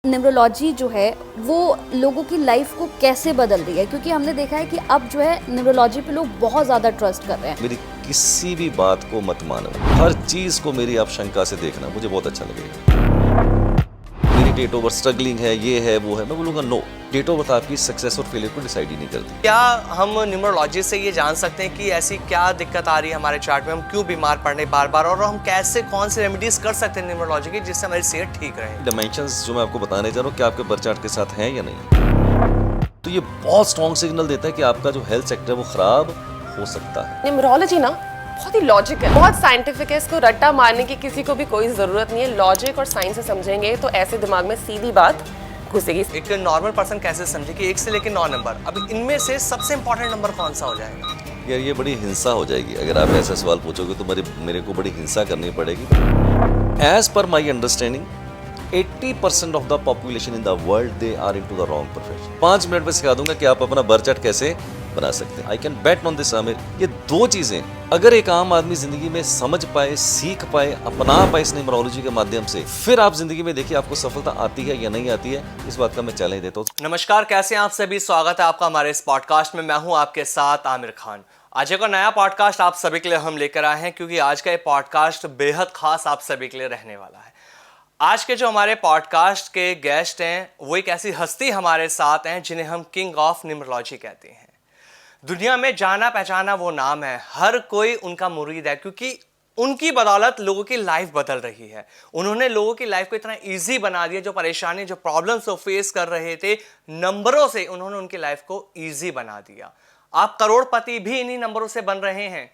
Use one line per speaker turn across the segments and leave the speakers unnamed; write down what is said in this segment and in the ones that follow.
Neurology जो है वो लोगों की लाइफ को कैसे बदल रही है, क्योंकि हमने देखा है कि अब जो है न्यूरोलॉजी पे लोग बहुत ज़्यादा ट्रस्ट कर रहे हैं।
मेरी किसी भी बात को मत मानो, हर चीज को मेरी आप शंका से देखना, मुझे बहुत अच्छा लगेगा। मेरी डेट ऑफ बर्थ स्ट्रगलिंग है, ये है वो है, मैं बोलूँगा नो, डेट ऑफ बर्थ आपकी सक्सेस और फेलियर को डिसाइड ही नहीं करती।
क्या हम न्यूमरोलॉजी से ये जान सकते हैं कि ऐसी क्या दिक्कत आ रही है हमारे चार्ट में, हम क्यों बीमार पड़ रहे हैं बार बार, और हम कैसे कौन से रेमेडीज कर सकते हैं न्यूमरोलॉजी की जिससे हमारी सेहत ठीक रहे?
डायमेंशंस जो मैं आपको बताने जा रहा हूँ, क्या आपके बर्थ चार्ट के साथ हैं या नहीं, तो ये बहुत स्ट्रॉन्ग सिग्नल देता है कि आपका जो हेल्थ सेक्टर है वो खराब हो सकता है।
न्यूमरोलॉजी ना बहुत ही लॉजिक है, बहुत साइंटिफिक है। इसको रट्टा मारने की किसी को भी कोई जरूरत नहीं है। लॉजिक और साइंस से समझेंगे तो ऐसे दिमाग में सीधी बात घुसेगी।
एक नॉर्मल पर्सन कैसे समझे कि 1 से लेकर 9 नंबर, अब इनमें से सबसे इंपॉर्टेंट नंबर कौन सा हो जाएगा?
यार ये बड़ी हिंसा हो जाएगी, अगर आप ऐसा सवाल पूछोगे तो मेरे को बड़ी हिंसा करनी पड़ेगी। As per my understanding 80% of the population in the world they are into the wrong profession. 5 minute में सिखा दूंगा कि आप अपना बर्थ चार्ट कैसे बना सकते हैं। I can bet on this Aamir. ये दो चीजें अगर एक आम आदमी जिंदगी में समझ पाए, सीख पाए, अपना पाए इस न्यूमरोलॉजी के माध्यम से, फिर आप जिंदगी में देखिए आपको सफलता आती है या नहीं आती है, इस बात का मैं चैलेंज देता हूँ।
नमस्कार, कैसे हैं आप सभी? स्वागत है आपका हमारे इस पॉडकास्ट में। मैं हूं आपके साथ आमिर खान। आज एक और नया पॉडकास्ट आप सभी के लिए हम लेकर आए हैं, क्योंकि आज का ये पॉडकास्ट बेहद खास आप सभी के लिए रहने वाला है। आज के जो हमारे पॉडकास्ट के गेस्ट हैं वो एक ऐसी हस्ती हमारे साथ हैं जिन्हें हम किंग ऑफ न्यूमरोलॉजी कहते हैं। दुनिया में जाना पहचाना वो नाम है, हर कोई उनका मुरीद है, क्योंकि उनकी बदौलत लोगों की लाइफ बदल रही है। उन्होंने लोगों की लाइफ को इतना इजी बना दिया, जो परेशानी, जो प्रॉब्लम्स वो फेस कर रहे थे, नंबरों से उन्होंने उनकी लाइफ को इजी बना दिया। आप करोड़पति भी इन्हीं नंबरों से बन रहे हैं,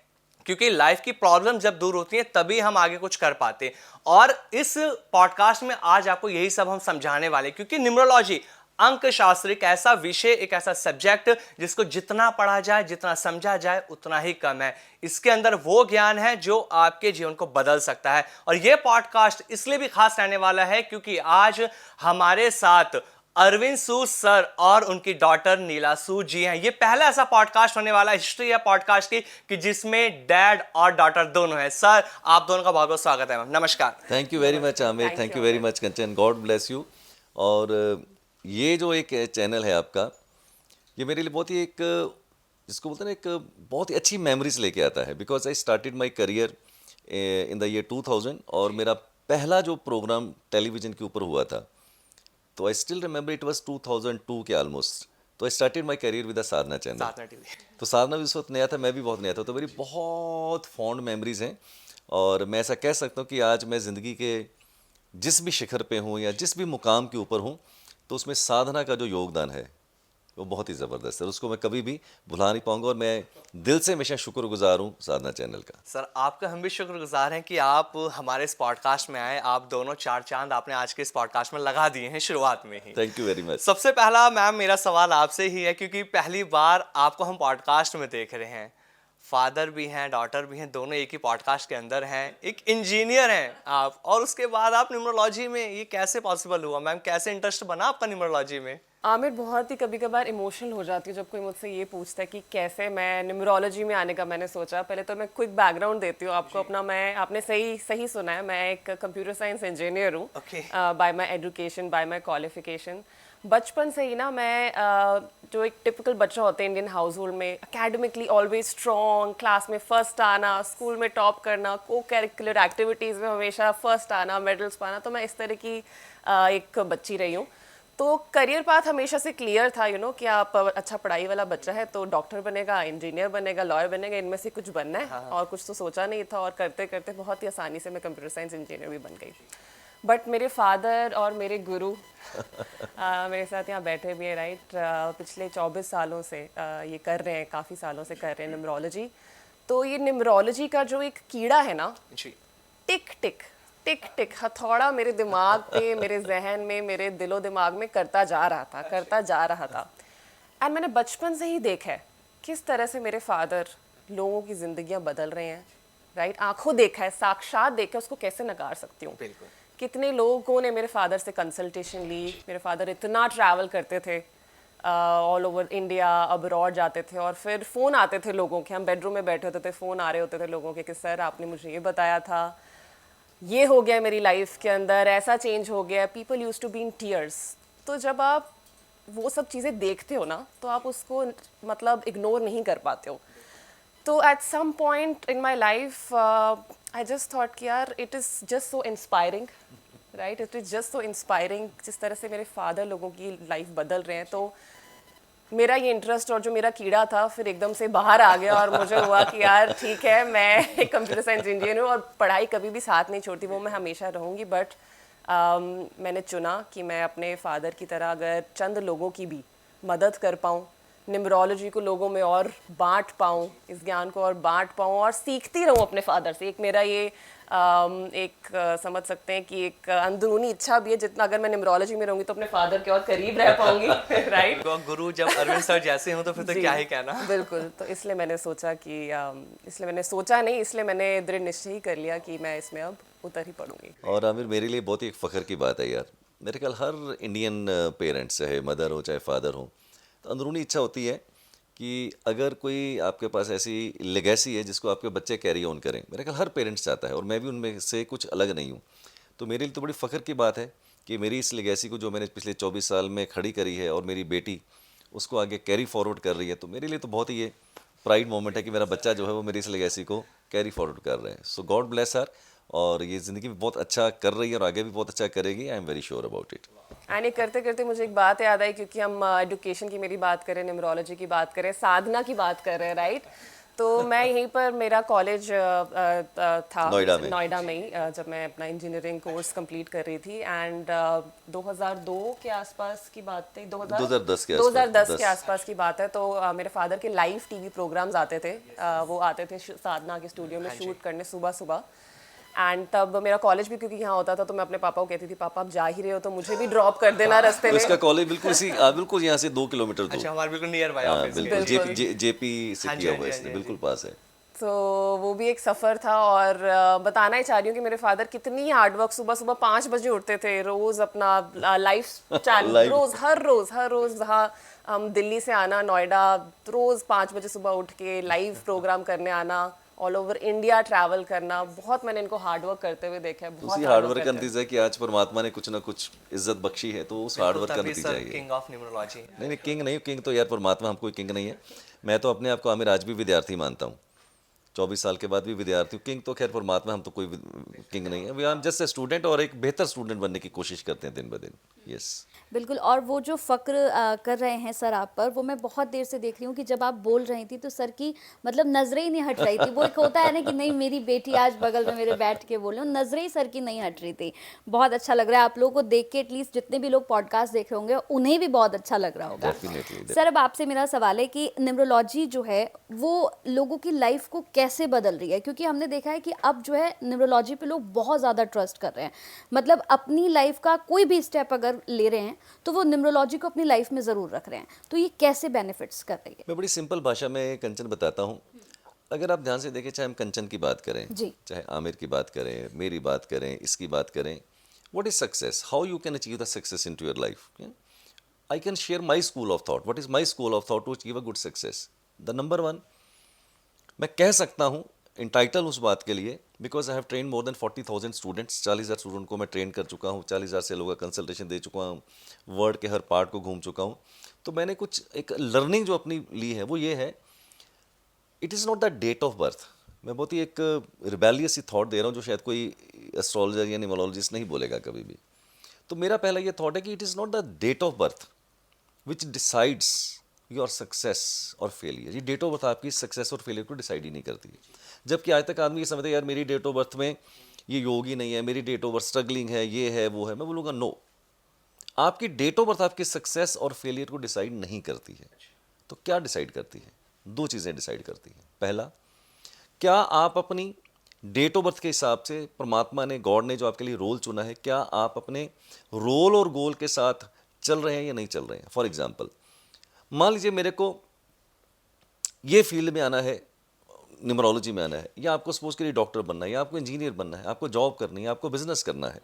क्योंकि लाइफ की प्रॉब्लम जब दूर होती है तभी हम आगे कुछ कर पाते। और इस पॉडकास्ट में आज आपको यही सब हम समझाने वाले, क्योंकि न्यूमरोलॉजी अंक शास्त्र एक ऐसा विषय, एक ऐसा सब्जेक्ट जिसको जितना पढ़ा जाए, जितना समझा जाए उतना ही कम है। इसके अंदर वो ज्ञान है जो आपके जीवन को बदल सकता है। और ये पॉडकास्ट इसलिए भी खास रहने वाला है क्योंकि आज हमारे साथ अरविंद सूद सर और उनकी डॉटर नीला सूद जी हैं। ये पहला ऐसा पॉडकास्ट होने वाला हिस्ट्री है पॉडकास्ट की कि जिसमें डैड और डॉटर दोनों है। सर, आप दोनों का बहुत बहुत स्वागत है। मैम नमस्कार।
Thank you very much Aamir, thank you very much Kanchan, God bless you. और ये जो एक चैनल है आपका, ये मेरे लिए बहुत ही एक, जिसको बोलते हैं ना, एक बहुत ही अच्छी मेमोरीज लेके आता है। Because I started my career in the year 2000 और मेरा पहला जो प्रोग्राम टेलीविजन के ऊपर हुआ था, तो I still remember it was 2002 के ऑलमोस्ट। तो I started my career with the Sadhana channel.
Sadhana TV.
तो साधना भी उस वक्त नया था, मैं भी बहुत नया था, तो मेरी बहुत फॉन्ड मेमोरीज हैं। और मैं ऐसा कह सकता हूँ कि आज मैं ज़िंदगी के जिस भी शिखर पे हूँ या जिस भी मुकाम के ऊपर हूँ, तो उसमें साधना का जो योगदान है वो बहुत ही ज़बरदस्त है। उसको मैं कभी भी भुला नहीं पाऊंगा और मैं दिल से हमेशा शुक्रगुजार हूँ साधना चैनल का।
सर, आपका हम भी शुक्रगुजार हैं कि आप हमारे इस पॉडकास्ट में आए। आप दोनों 4 चांद आपने आज के इस पॉडकास्ट में लगा दिए हैं शुरुआत में ही।
Thank you very much.
सबसे पहला मैम मेरा सवाल आपसे ही है, क्योंकि पहली बार आपको हम पॉडकास्ट में देख रहे हैं। फादर भी हैं, डॉटर भी हैं, दोनों एक ही पॉडकास्ट के अंदर हैं। एक इंजीनियर हैं आप, और उसके बाद आप न्यूमरोलॉजी में, ये कैसे पॉसिबल हुआ मैम? कैसे इंटरेस्ट बना आपका न्यूमरोलॉजी में?
आमिर, बहुत ही कभी कभार इमोशनल हो जाती हूँ जब कोई मुझसे ये पूछता है कि कैसे मैं न्यूमरोलॉजी में आने का मैंने सोचा। पहले तो मैं क्विक बैकग्राउंड देती हूँ आपको अपना। आपने सही सुना है, मैं एक कंप्यूटर साइंस इंजीनियर हूँ by my education, by my qualification. बचपन से ही ना मैं जो एक टिपिकल बच्चा होता है इंडियन हाउस होल्ड में, एकेडमिकली ऑलवेज स्ट्रॉन्ग, क्लास में फर्स्ट आना, स्कूल में टॉप करना, को करिकुलर एक्टिविटीज़ में हमेशा फर्स्ट आना, मेडल्स पाना, तो मैं इस तरह की एक बच्ची रही हूँ। तो करियर पाथ हमेशा से क्लियर था, कि आप अच्छा पढ़ाई वाला बच्चा है तो डॉक्टर बनेगा, इंजीनियर बनेगा, लॉयर बनेगा, इनमें से कुछ बनना है। और कुछ तो सोचा नहीं था, और करते करते बहुत ही आसानी से मैं कंप्यूटर साइंस इंजीनियर भी बन गई। बट मेरे फादर और मेरे गुरु मेरे साथ यहाँ बैठे भी हैं, राइट, पिछले 24 सालों से ये कर रहे हैं, काफ़ी सालों से कर रहे हैं न्यूमरोलॉजी। तो ये न्यूमरोलॉजी का जो एक कीड़ा है ना
जी,
टिक टिक टिक टिक हथौड़ा मेरे दिमाग पे, मेरे जहन में, मेरे दिलो दिमाग में करता जा रहा था। एंड मैंने बचपन से ही देखा है किस तरह से मेरे फादर लोगों की जिंदगियां बदल रहे हैं, राइट। आंखों देखा है, साक्षात देखा, उसको कैसे नकार सकती हूँ।
बिल्कुल।
कितने लोगों ने मेरे फादर से कंसल्टेशन ली। मेरे फादर इतना ट्रैवल करते थे, ऑल ओवर इंडिया, अब्रॉड जाते थे, और फिर फ़ोन आते थे लोगों के, हम बेडरूम में बैठे होते थे, फ़ोन आ रहे होते थे लोगों के कि सर आपने मुझे ये बताया था, ये हो गया मेरी लाइफ के अंदर, ऐसा चेंज हो गया, people use to be in tears. तो जब आप वो सब चीज़ें देखते हो ना, तो आप उसको मतलब इग्नोर नहीं कर पाते हो। तो at some point in my life I just thought कि यार it is just so inspiring, right, it is just so inspiring जिस तरह से मेरे फादर लोगों की लाइफ बदल रहे हैं। तो मेरा ये इंटरेस्ट और जो मेरा कीड़ा था फिर एकदम से बाहर आ गया और मुझे हुआ कि यार ठीक है, मैं एक कंप्यूटर साइंस इंजीनियर हूँ और पढ़ाई कभी भी साथ नहीं छोड़ती, वो मैं हमेशा रहूँगी। बट मैंने चुना कि मैं अपने फादर की तरह अगर चंद लोगों की भी मदद कर पाऊँ, न्यूमरोलॉजी को लोगों में और बांट पाऊँ, इस ज्ञान को और बांट पाऊँ और सीखती रहूँ अपने फादर से। एक मेरा ये समझ सकते हैं कि एक अंदरूनी इच्छा भी है, जितना अगर मैं न्यूमरोलॉजी में रहूँगी तो अपने फादर के और करीब रह पाऊंगी, राइट।
गुरु जब अरविंद सर जैसे हो तो फिर तो
जी,
क्या ही कहना।
बिल्कुल। तो इसलिए मैंने सोचा कि इसलिए मैंने सोचा नहीं, इसलिए मैंने दृढ़ निश्चय ही कर लिया कि मैं इसमें अब उतर ही पड़ूंगी।
और आमिर, मेरे लिए बहुत ही एक फ़ख्र की बात है यार। मेरे ख्याल हर इंडियन पेरेंट्स, चाहे मदर हो चाहे फादर हो, तो अंदरूनी इच्छा होती है कि अगर कोई आपके पास ऐसी लेगेसी है जिसको आपके बच्चे कैरी ऑन करें। मेरे ख्याल हर पेरेंट्स चाहता है और मैं भी उनमें से कुछ अलग नहीं हूँ। तो मेरे लिए तो बड़ी फ़ख्र की बात है कि मेरी इस लेगेसी को जो मैंने पिछले 24 साल में खड़ी करी है और मेरी बेटी उसको आगे कैरी फॉरवर्ड कर रही है, तो मेरे लिए तो बहुत ही ये प्राइड मोमेंट है कि मेरा बच्चा जो है वो मेरी इस लेगेसी को कैरी फॉरवर्ड कर रहे हैं। सो गॉड ब्लेस हर, और ये ज़िंदगी में बहुत अच्छा कर रही है और आगे भी बहुत अच्छा करेगी। I am very sure about it.
And ये करते करते मुझे एक बात याद आई, क्योंकि हम एजुकेशन की मेरी बात करें, न्यूमरोलॉजी की बात करें, साधना की बात कर रहे हैं, राइट। तो मैं यहीं पर, मेरा कॉलेज था नोएडा में ही, जब मैं अपना इंजीनियरिंग कोर्स कंप्लीट कर रही थी। एंड 2002 के आसपास की बात थी, 2010 के आसपास की बात है। तो मेरे फादर के लाइव टीवी प्रोग्राम्स आते थे, वो आते थे साधना के स्टूडियो में शूट करने सुबह सुबह। एंड तब मेरा कॉलेज भी क्योंकि यहाँ होता था, तो मैं अपने पापा को कहती थी, पापा आप जा ही रहे हो तो मुझे भी ड्रॉप कर देना रास्ते में।
इसका कॉलेज बिल्कुल यहाँ से 2 किलोमीटर दूर।
अच्छा, हमारे बिल्कुल नियर बाय
हाँ,
ऑफिस के।
बिल्कुल जेपी से
हाँ जी,
किया
हाँ
हुआ
जी,
है इसने,
हाँ जी,
बिल्कुल पास है।
तो वो भी एक सफ़र था। और बताना ही चाह रही हूँ कि मेरे फादर कितनी हार्डवर्क, सुबह सुबह 5 बजे उठते थे, रोज़ अपना लाइफ चालू, हर रोज़ जहाँ हम दिल्ली से आना नोएडा, रोज़ 5 बजे सुबह उठ के लाइव प्रोग्राम करने आना, ऑल ओवर इंडिया ट्रैवल करना। बहुत मैंने इनको हार्डवर्क करते हुए देखा है। बहुत
उसी हार्डवर्क का नतीजा है कि आज परमात्मा ने कुछ ना कुछ इज्जत बख्शी है, तो उस हार्डवर्क का नतीजा है।
King of numerology.
नहीं, किंग तो यार परमात्मा, हम कोई किंग नहीं है। मैं तो अपने आप को आमिर आज भी विद्यार्थी मानता हूँ, 24 साल के बाद भी विद्यार्थी हूँ। किंग तो खैर परमात्मा, हम तो कोई किंग नहीं है। We are just a student और एक बेहतर स्टूडेंट बनने की कोशिश करते हैं दिन ब दिन। यस,
बिल्कुल। और वो जो फ़क्र कर रहे हैं सर आप पर, वो मैं बहुत देर से देख रही हूँ कि जब आप बोल रही थी तो सर की मतलब नज़रें ही नहीं हट रही थी। वो एक होता है ना कि नहीं मेरी बेटी आज बगल में मेरे बैठ के बोल रही हूँ, नज़रें ही सर की नहीं हट रही थी। बहुत अच्छा लग रहा है आप लोगों को देख के, एटलीस्ट जितने भी लोग पॉडकास्ट देख रहे होंगे उन्हें भी बहुत अच्छा लग रहा होगा।
डेफिनेटली।
सर अब आपसे मेरा सवाल है कि न्यूमरोलॉजी जो है वो लोगों की लाइफ को कैसे बदल रही है, क्योंकि हमने देखा है कि अब जो है न्यूमरोलॉजी पे लोग बहुत ज़्यादा ट्रस्ट कर रहे हैं। मतलब अपनी लाइफ का कोई भी स्टेप अगर ले रहे हैं तो वो न्यूमरोलॉजी को अपनी लाइफ में ज़रूर रख रहे हैं। तो ये कैसे बेनिफिट्स कर रही है?
मैं बड़ी सिंपल भाषा में कंचन बताता हूँ। अगर आप ध्यान से देखें, चाहे हम कंचन की बात करें,
जी,
चाहे आमिर की बात करें, मेरी बात करें, इसकी बात करें, what is success, how you can achieve the success in to your life. I can share my school of thought. What is my school of thought to achieve a good success? The number 1, मैं कह सकता हूँ entitle उस बात के लिए, because I have train more than 40,000 students. 40,000 student को मैं ट्रेन कर चुका हूँ, 40,000 से लोगों का कंसल्टेशन दे चुका हूँ, वर्ल्ड के हर पार्ट को घूम चुका हूँ। तो मैंने कुछ एक लर्निंग जो अपनी ली है वो ये है, it is not the date of birth. मैं बहुत ही एक रिबेलियस सी थॉट दे रहा हूँ जो शायद कोई एस्ट्रोलॉजर या न्यूमरोलॉजिस्ट नहीं बोलेगा कभी भी। तो मेरा पहला ये थॉट है कि it is not the date of birth which decides your success और फेलियर। ये डेट ऑफ बर्थ आपकी सक्सेस और फेलियर को डिसाइड ही नहीं करती है। जबकि आज तक आदमी ये समझते हैं यार मेरी डेट ऑफ बर्थ में ये योगी नहीं है, मेरी डेट ऑफ बर्थ स्ट्रगलिंग है, ये है वो है। मैं बोलूँगा नो, आपकी डेट ऑफ बर्थ आपकी सक्सेस और फेलियर को डिसाइड नहीं करती है। तो क्या डिसाइड करती है? 2 चीज़ें डिसाइड करती हैं। पहला, क्या आप अपनी डेट ऑफ बर्थ के हिसाब से, परमात्मा ने, गॉड ने जो आपके लिए रोल चुना है, क्या आप अपने रोल और गोल के साथ चल रहे हैं या नहीं चल रहे हैं? फॉर एग्जाम्पल, मान लीजिए मेरे को ये फील्ड में आना है, न्यूमरोलॉजी में आना है, या आपको सपोज करिए डॉक्टर बनना है, या आपको इंजीनियर बनना है, आपको जॉब करनी है, आपको बिजनेस करना है,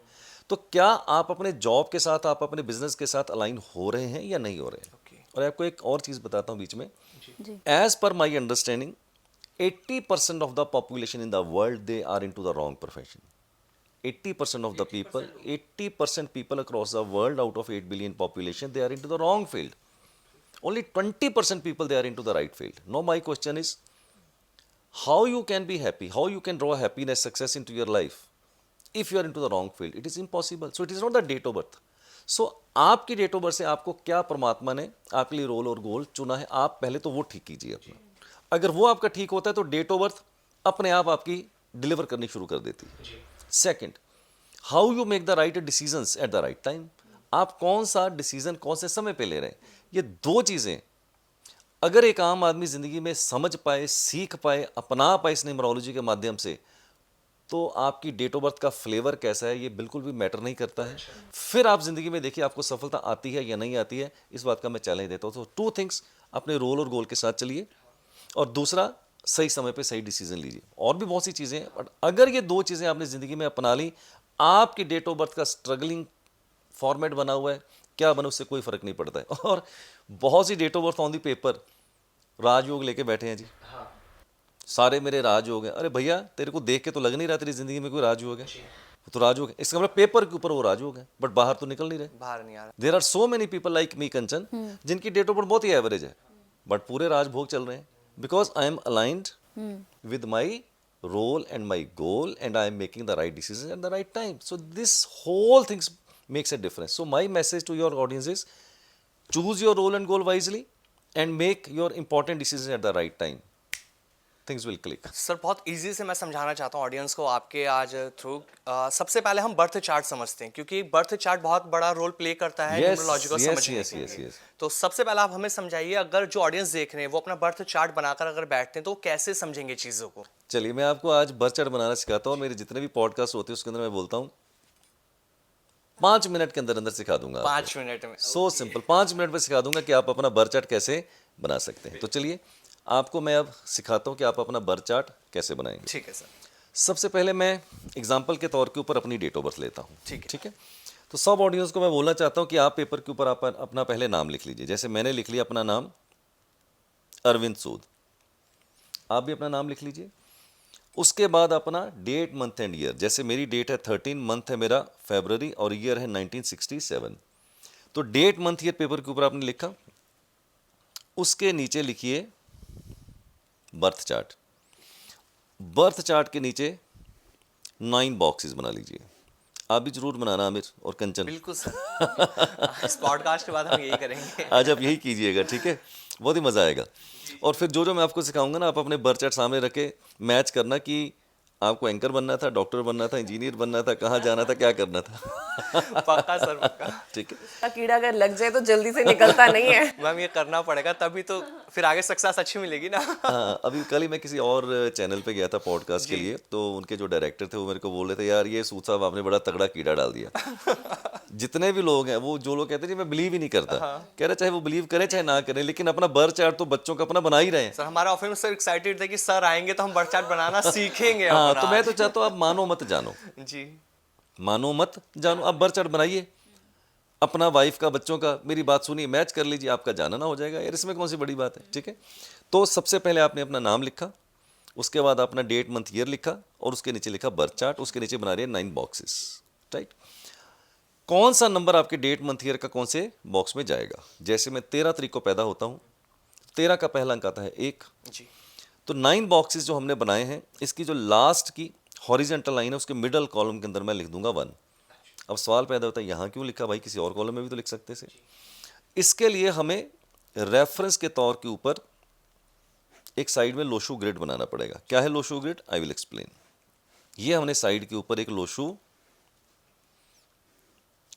तो क्या आप अपने जॉब के साथ, आप अपने बिजनेस के साथ अलाइन हो रहे हैं या नहीं हो रहे हैं? और आपको एक और चीज़ बताता हूँ बीच में, as per my understanding 80% of the population in the world they are into the wrong profession. 80% of the people, 80% people across the world out of 8 billion population, they are into the wrong field. Only 20% people, they are into the right field. Now my question is, how you can be happy, how you can draw happiness, success into your life if you are into the wrong field? It is impossible. So it is not the date of birth. So आपकी date of birth से आपको क्या परमात्मा ने आपके लिए role और गोल चुना है, आप पहले तो वो ठीक कीजिए अपना. अगर वो आपका ठीक होता है तो डेट ऑफ बर्थ अपने आप आपकी डिलीवर करनी शुरू कर देती है. Second, how you make the right decisions at the right time. आप कौन सा डिसीजन कौन से समय पे ले रहे हैं, ये दो चीज़ें अगर एक आम आदमी ज़िंदगी में समझ पाए, सीख पाए, अपना पाए इस न्यूमरोलॉजी के माध्यम से, तो आपकी डेट ऑफ बर्थ का फ्लेवर कैसा है ये बिल्कुल भी मैटर नहीं करता है. फिर आप ज़िंदगी में देखिए आपको सफलता आती है या नहीं आती है, इस बात का मैं चैलेंज देता हूँ. तो 2 थिंग्स, अपने रोल और गोल के साथ चलिए, और दूसरा सही समय पे सही डिसीजन लीजिए. और भी बहुत सी चीज़ें हैं, बट अगर ये 2 चीज़ें आपने ज़िंदगी में अपना ली, आपकी डेट ऑफ बर्थ का स्ट्रगलिंग फॉर्मेट बना हुआ है, क्या बने उससे कोई फ़र्क नहीं पड़ता है. और बहुत सी date of birth on the paper राजयोग लेके बैठे हैं जी. सारे मेरे राजयोग हैं. अरे भैया, तेरे को देख के तो लग नहीं रहा तेरी ज़िंदगी में कोई राजयोग है. वो तो राजयोग है, इसका मतलब पेपर के ऊपर वो राजयोग है, बट बाहर तो निकल नहीं रहे.
बाहर नहीं आ रहा.
There are so many people like me Kanchan, जिनकी डेट ऑफ बर्थ बहुत ही एवरेज है, बट पूरे राजभोग चल रहे हैं. Because I am aligned with my role and my goal, and I am making the right decisions at the right time. So this whole thing makes a difference. So my message to your audience is, choose your role and goal wisely and make your important decisions at the right time. Things will click.
Sir बहुत easy से मैं समझाना चाहता हूँ audience को आपके आज through. सबसे पहले हम बर्थ चार्ट समझते हैं, क्योंकि बर्थ चार्ट बहुत बड़ा रोल प्ले करता है न्यूमरोलॉजी को समझने के लिए. तो सबसे पहले आप हमें समझाइए, अगर जो ऑडियंस देख रहे हैं वो अपना बर्थ चार्ट बनाकर अगर बैठते हैं तो वो कैसे समझेंगे चीज़ों को.
चलिए मैं आपको आज बर्थ चार्ट बनाना सिखाता हूँ. मेरे जितने भी पॉडकास्ट होते हैं उसके अंदर मैं बोलता हूँ 5 मिनट के अंदर अंदर सिखा दूंगा.
5 मिनट में
सो सिंपल, 5 मिनट में सिखा दूंगा कि आप अपना बर्थ चार्ट कैसे बना सकते हैं. तो चलिए आपको मैं अब सिखाता हूँ कि आप अपना बर्थ चार्ट कैसे बनाएंगे.
ठीक है सर.
सबसे पहले मैं एग्जाम्पल के तौर के ऊपर अपनी डेट ऑफ बर्थ लेता हूँ.
ठीक है.
तो सब ऑडियंस को मैं बोलना चाहता हूँ कि आप पेपर के ऊपर आप अपना पहले नाम लिख लीजिए. जैसे मैंने लिख लिया अपना नाम अरविंद सूद, आप भी अपना नाम लिख लीजिए. उसके बाद अपना डेट, मंथ एंड ईयर. जैसे मेरी डेट है 13, मंथ है मेरा फरवरी और ईयर है 1967. तो डेट, मंथ, ईयर पेपर के ऊपर आपने लिखा. उसके नीचे लिखिए बर्थ चार्ट. बर्थ चार्ट के नीचे 9 बॉक्सेस बना लीजिए. आप भी जरूर बनाना आमिर और कंचन.
बिल्कुल सर. इस पॉडकास्ट के बाद हम यही करेंगे.
आज आप यही कीजिएगा, ठीक है, बहुत ही मज़ा आएगा. और फिर जो मैं आपको सिखाऊंगा ना, आप अपने बर्थ चार्ट सामने रख के मैच करना कि आपको एंकर बनना था, डॉक्टर बनना था, इंजीनियर बनना था, कहाँ जाना था, क्या करना था.
पक्का सर, पक्का.
ठीक है.
कीड़ा अगर लग जाए तो जल्दी से निकलता नहीं है.
मैम ये करना पड़ेगा, तभी तो फिर आगे सक्सेस अच्छी मिलेगी ना.
हाँ, अभी कल ही मैं किसी और चैनल पे गया था पॉडकास्ट के लिए, तो उनके जो डायरेक्टर थे वो मेरे को बोल रहे थे, यार ये सूद साहब आपने बड़ा तगड़ा कीड़ा डाल दिया. जितने भी लोग हैं, वो जो लोग कहते हैं मैं बिलीव ही नहीं करता, कह रहे चाहे वो बिलीव करें चाहे ना करें, लेकिन अपना बर्थ चार्ट तो बच्चों का अपना बना ही रहे हैं.
सर हमारे ऑफिस में सर एक्साइटेड थे कि सर आएंगे तो हम बर्थ चार्ट बनाना सीखेंगे.
हाँ, तो मैं तो चाहता हूँ आप मानो मत जानो.
जी,
मानो मत जानो, आप बर्थ चार्ट बनाइए अपना, वाइफ का, बच्चों का. मेरी बात सुनिए, मैच कर लीजिए, आपका जाना ना हो जाएगा यार, इसमें कौन सी बड़ी बात है. ठीक है. तो सबसे पहले आपने अपना नाम लिखा, उसके बाद अपना डेट, मंथ, ईयर लिखा, और उसके नीचे लिखा बर्थ चार्ट. उसके नीचे बना रहे 9 बॉक्सेस. राइट. कौन सा नंबर आपके डेट, मंथ, ईयर का कौन से बॉक्स में जाएगा. जैसे मैं 13 तारीख को पैदा होता हूँ, 13 का पहला अंक आता है 1.
जी.
तो 9 बॉक्सेस जो हमने बनाए हैं, इसकी जो लास्ट की हॉरिजेंटल लाइन है उसके मिडल कॉलम के अंदर मैं लिख दूंगा 1. अब सवाल पैदा होता है यहाँ क्यों लिखा भाई, किसी और कॉलम में भी तो लिख सकते थे. इसके लिए हमें रेफरेंस के तौर के ऊपर एक साइड में लोशू ग्रिड बनाना पड़ेगा. क्या है लोशू ग्रिड, आई विल एक्सप्लेन. ये हमने साइड के ऊपर एक लोशू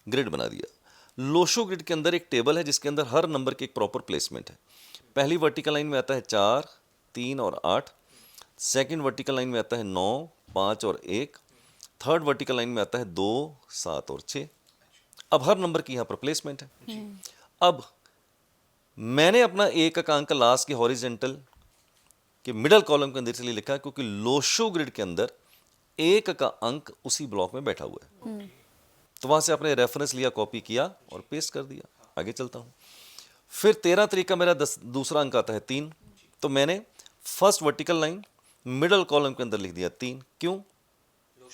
ग्रिड बना दिया. लोशो ग्रिड के अंदर एक टेबल है जिसके अंदर हर नंबर की एक प्रॉपर प्लेसमेंट है. पहली वर्टिकल लाइन में आता है 4, 3 और 8. सेकंड वर्टिकल लाइन में आता है 9, 5 और 1. थर्ड वर्टिकल लाइन में आता है 2, 7 और 6. अब हर नंबर की यहाँ पर प्लेसमेंट है. अब मैंने अपना 1 का अंक लास्ट के हॉरिजेंटल के मिडल कॉलम के अंदर इसलिए लिखा क्योंकि लोशो ग्रिड के अंदर 1 का अंक उसी ब्लॉक में बैठा हुआ है. तो वहाँ से आपने रेफरेंस लिया, कॉपी किया और पेस्ट कर दिया. आगे चलता हूँ. फिर 13 तारीख का मेरा दूसरा अंक आता है 3. तो मैंने first vertical line middle column के अंदर लिख दिया 3. क्यों,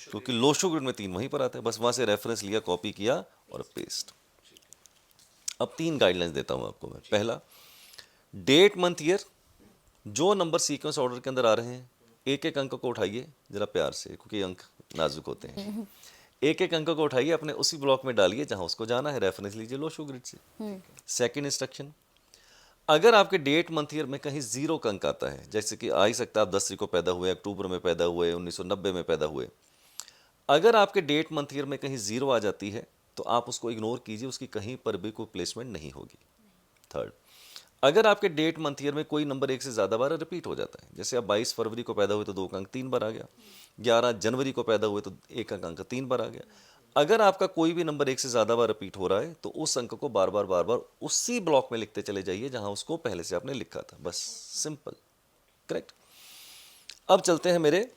क्योंकि लोशो ग्रिड में 3 वहीं पर आता है, बस वहाँ से रेफरेंस लिया, कॉपी किया और पेस्ट। अब 3 गाइडलाइंस देता हूँ आपको मैं। पहला, डेट मंथ ईयर, जो नंबर सीक्वेंस ऑर्डर के अंदर आ रहे हैं एक एक अंक को उठाइए जरा प्यार से, क्योंकि अंक नाजुक होते हैं। एक एक अंक को उठाइए, अपने उसी ब्लॉक में डालिए जहां उसको जाना है, रेफरेंस लीजिए लोशो ग्रिड से। सेकंड इंस्ट्रक्शन, अगर आपके डेट मंथ ईयर में कहीं 0 का अंक आता है, जैसे कि आ ही सकता है आप 10 को पैदा हुए, अक्टूबर में पैदा हुए, 1990 में पैदा हुए, अगर आपके डेट मंथ ईयर में कहीं 0 आ जाती है तो आप उसको इग्नोर कीजिए, उसकी कहीं पर भी कोई प्लेसमेंट नहीं होगी। थर्ड, अगर आपके डेट मंथ ईयर में कोई नंबर 1 से ज़्यादा बार रिपीट हो जाता है, जैसे आप 22 फरवरी को पैदा हुए तो 2 का अंक 3 बार आ गया, 11 जनवरी को पैदा हुए तो 1 का अंक 3 बार आ गया, अगर आपका कोई भी नंबर 1 से ज़्यादा बार रिपीट हो रहा है तो उस अंक को बार बार उसी ब्लॉक में लिखते चले जाइए जहां उसको पहले से आपने लिखा था, बस सिंपल, करेक्ट। अब चलते हैं मेरे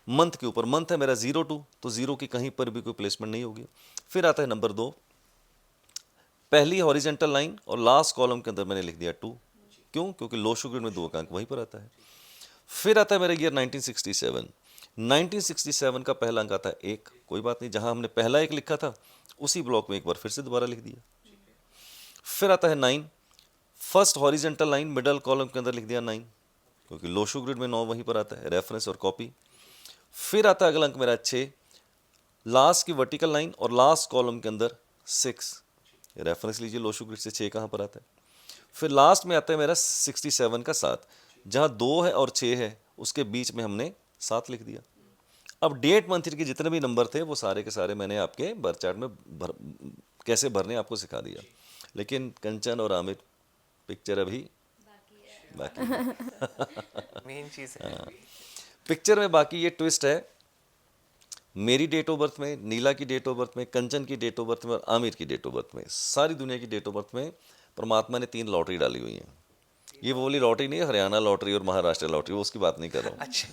मंथ के ऊपर। मंथ है मेरा 02, तो 0 की कहीं पर भी कोई प्लेसमेंट नहीं होगी। फिर आता है नंबर 2, पहली हॉरिजेंटल लाइन और लास्ट कॉलम के अंदर मैंने लिख दिया 2, क्यों? क्योंकि लोशो ग्रिड में 2 का अंक वहीं पर आता है। फिर आता है मेरा ईयर 1967। 1967 का पहला अंक आता है 1, कोई बात नहीं, जहां हमने पहला 1 लिखा था उसी ब्लॉक में एक बार फिर से दोबारा लिख दिया। फिर आता है 9, first horizontal line middle column के अंदर लिख दिया 9, क्योंकि लोशो ग्रिड में 9 वहीं पर आता है, रेफरेंस और कॉपी। फिर आता है अगला अंक मेरा 6, लास्ट की वर्टिकल लाइन और लास्ट कॉलम के अंदर 6, रेफरेंस लीजिए लोशो ग्रिड से 6 कहाँ पर आता है। फिर लास्ट में आता है मेरा 67 का 7, जहाँ 2 है और 6 है उसके बीच में हमने 7 लिख दिया। अब डेट मंथ ईयर के जितने भी नंबर थे वो सारे के सारे मैंने आपके बर्थ चार्ट में कैसे भरने आपको सिखा दिया। लेकिन कंचन और आमिर पिक्चर अभी बाकी है।
मेन चीज है।
पिक्चर में बाकी ये ट्विस्ट है, मेरी डेट ऑफ बर्थ में, नीला की डेट ऑफ बर्थ में, कंचन की डेट ऑफ बर्थ में और आमिर की डेट ऑफ बर्थ में, सारी दुनिया की डेट ऑफ बर्थ में परमात्मा ने 3 लॉटरी डाली हुई है। ये वो वाली लॉटरी नहीं है हरियाणा लॉटरी और महाराष्ट्र लॉटरी, वो उसकी बात नहीं कर रहा हूँ।
अच्छा।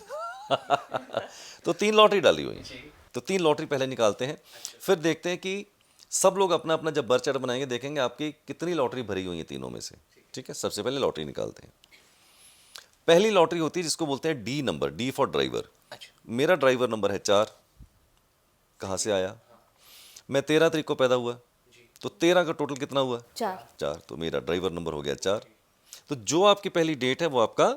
तो 3 लॉटरी डाली हुई है, तो 3 लॉटरी पहले निकालते हैं, फिर देखते हैं कि सब लोग अपना अपना जब बर्थ चार्ट बनाएंगे देखेंगे आपकी कितनी लॉटरी भरी हुई है तीनों में से। ठीक है, सबसे पहले लॉटरी निकालते हैं। पहली लॉटरी होती है जिसको बोलते हैं D number, D for driver.
अच्छा।
मेरा ड्राइवर नंबर है 4, कहाँ से आया? मैं 13 तारीख को पैदा हुआ, तो 13 का टोटल कितना हुआ? 4, तो मेरा ड्राइवर नंबर हो गया 4। तो जो आपकी पहली डेट है वो आपका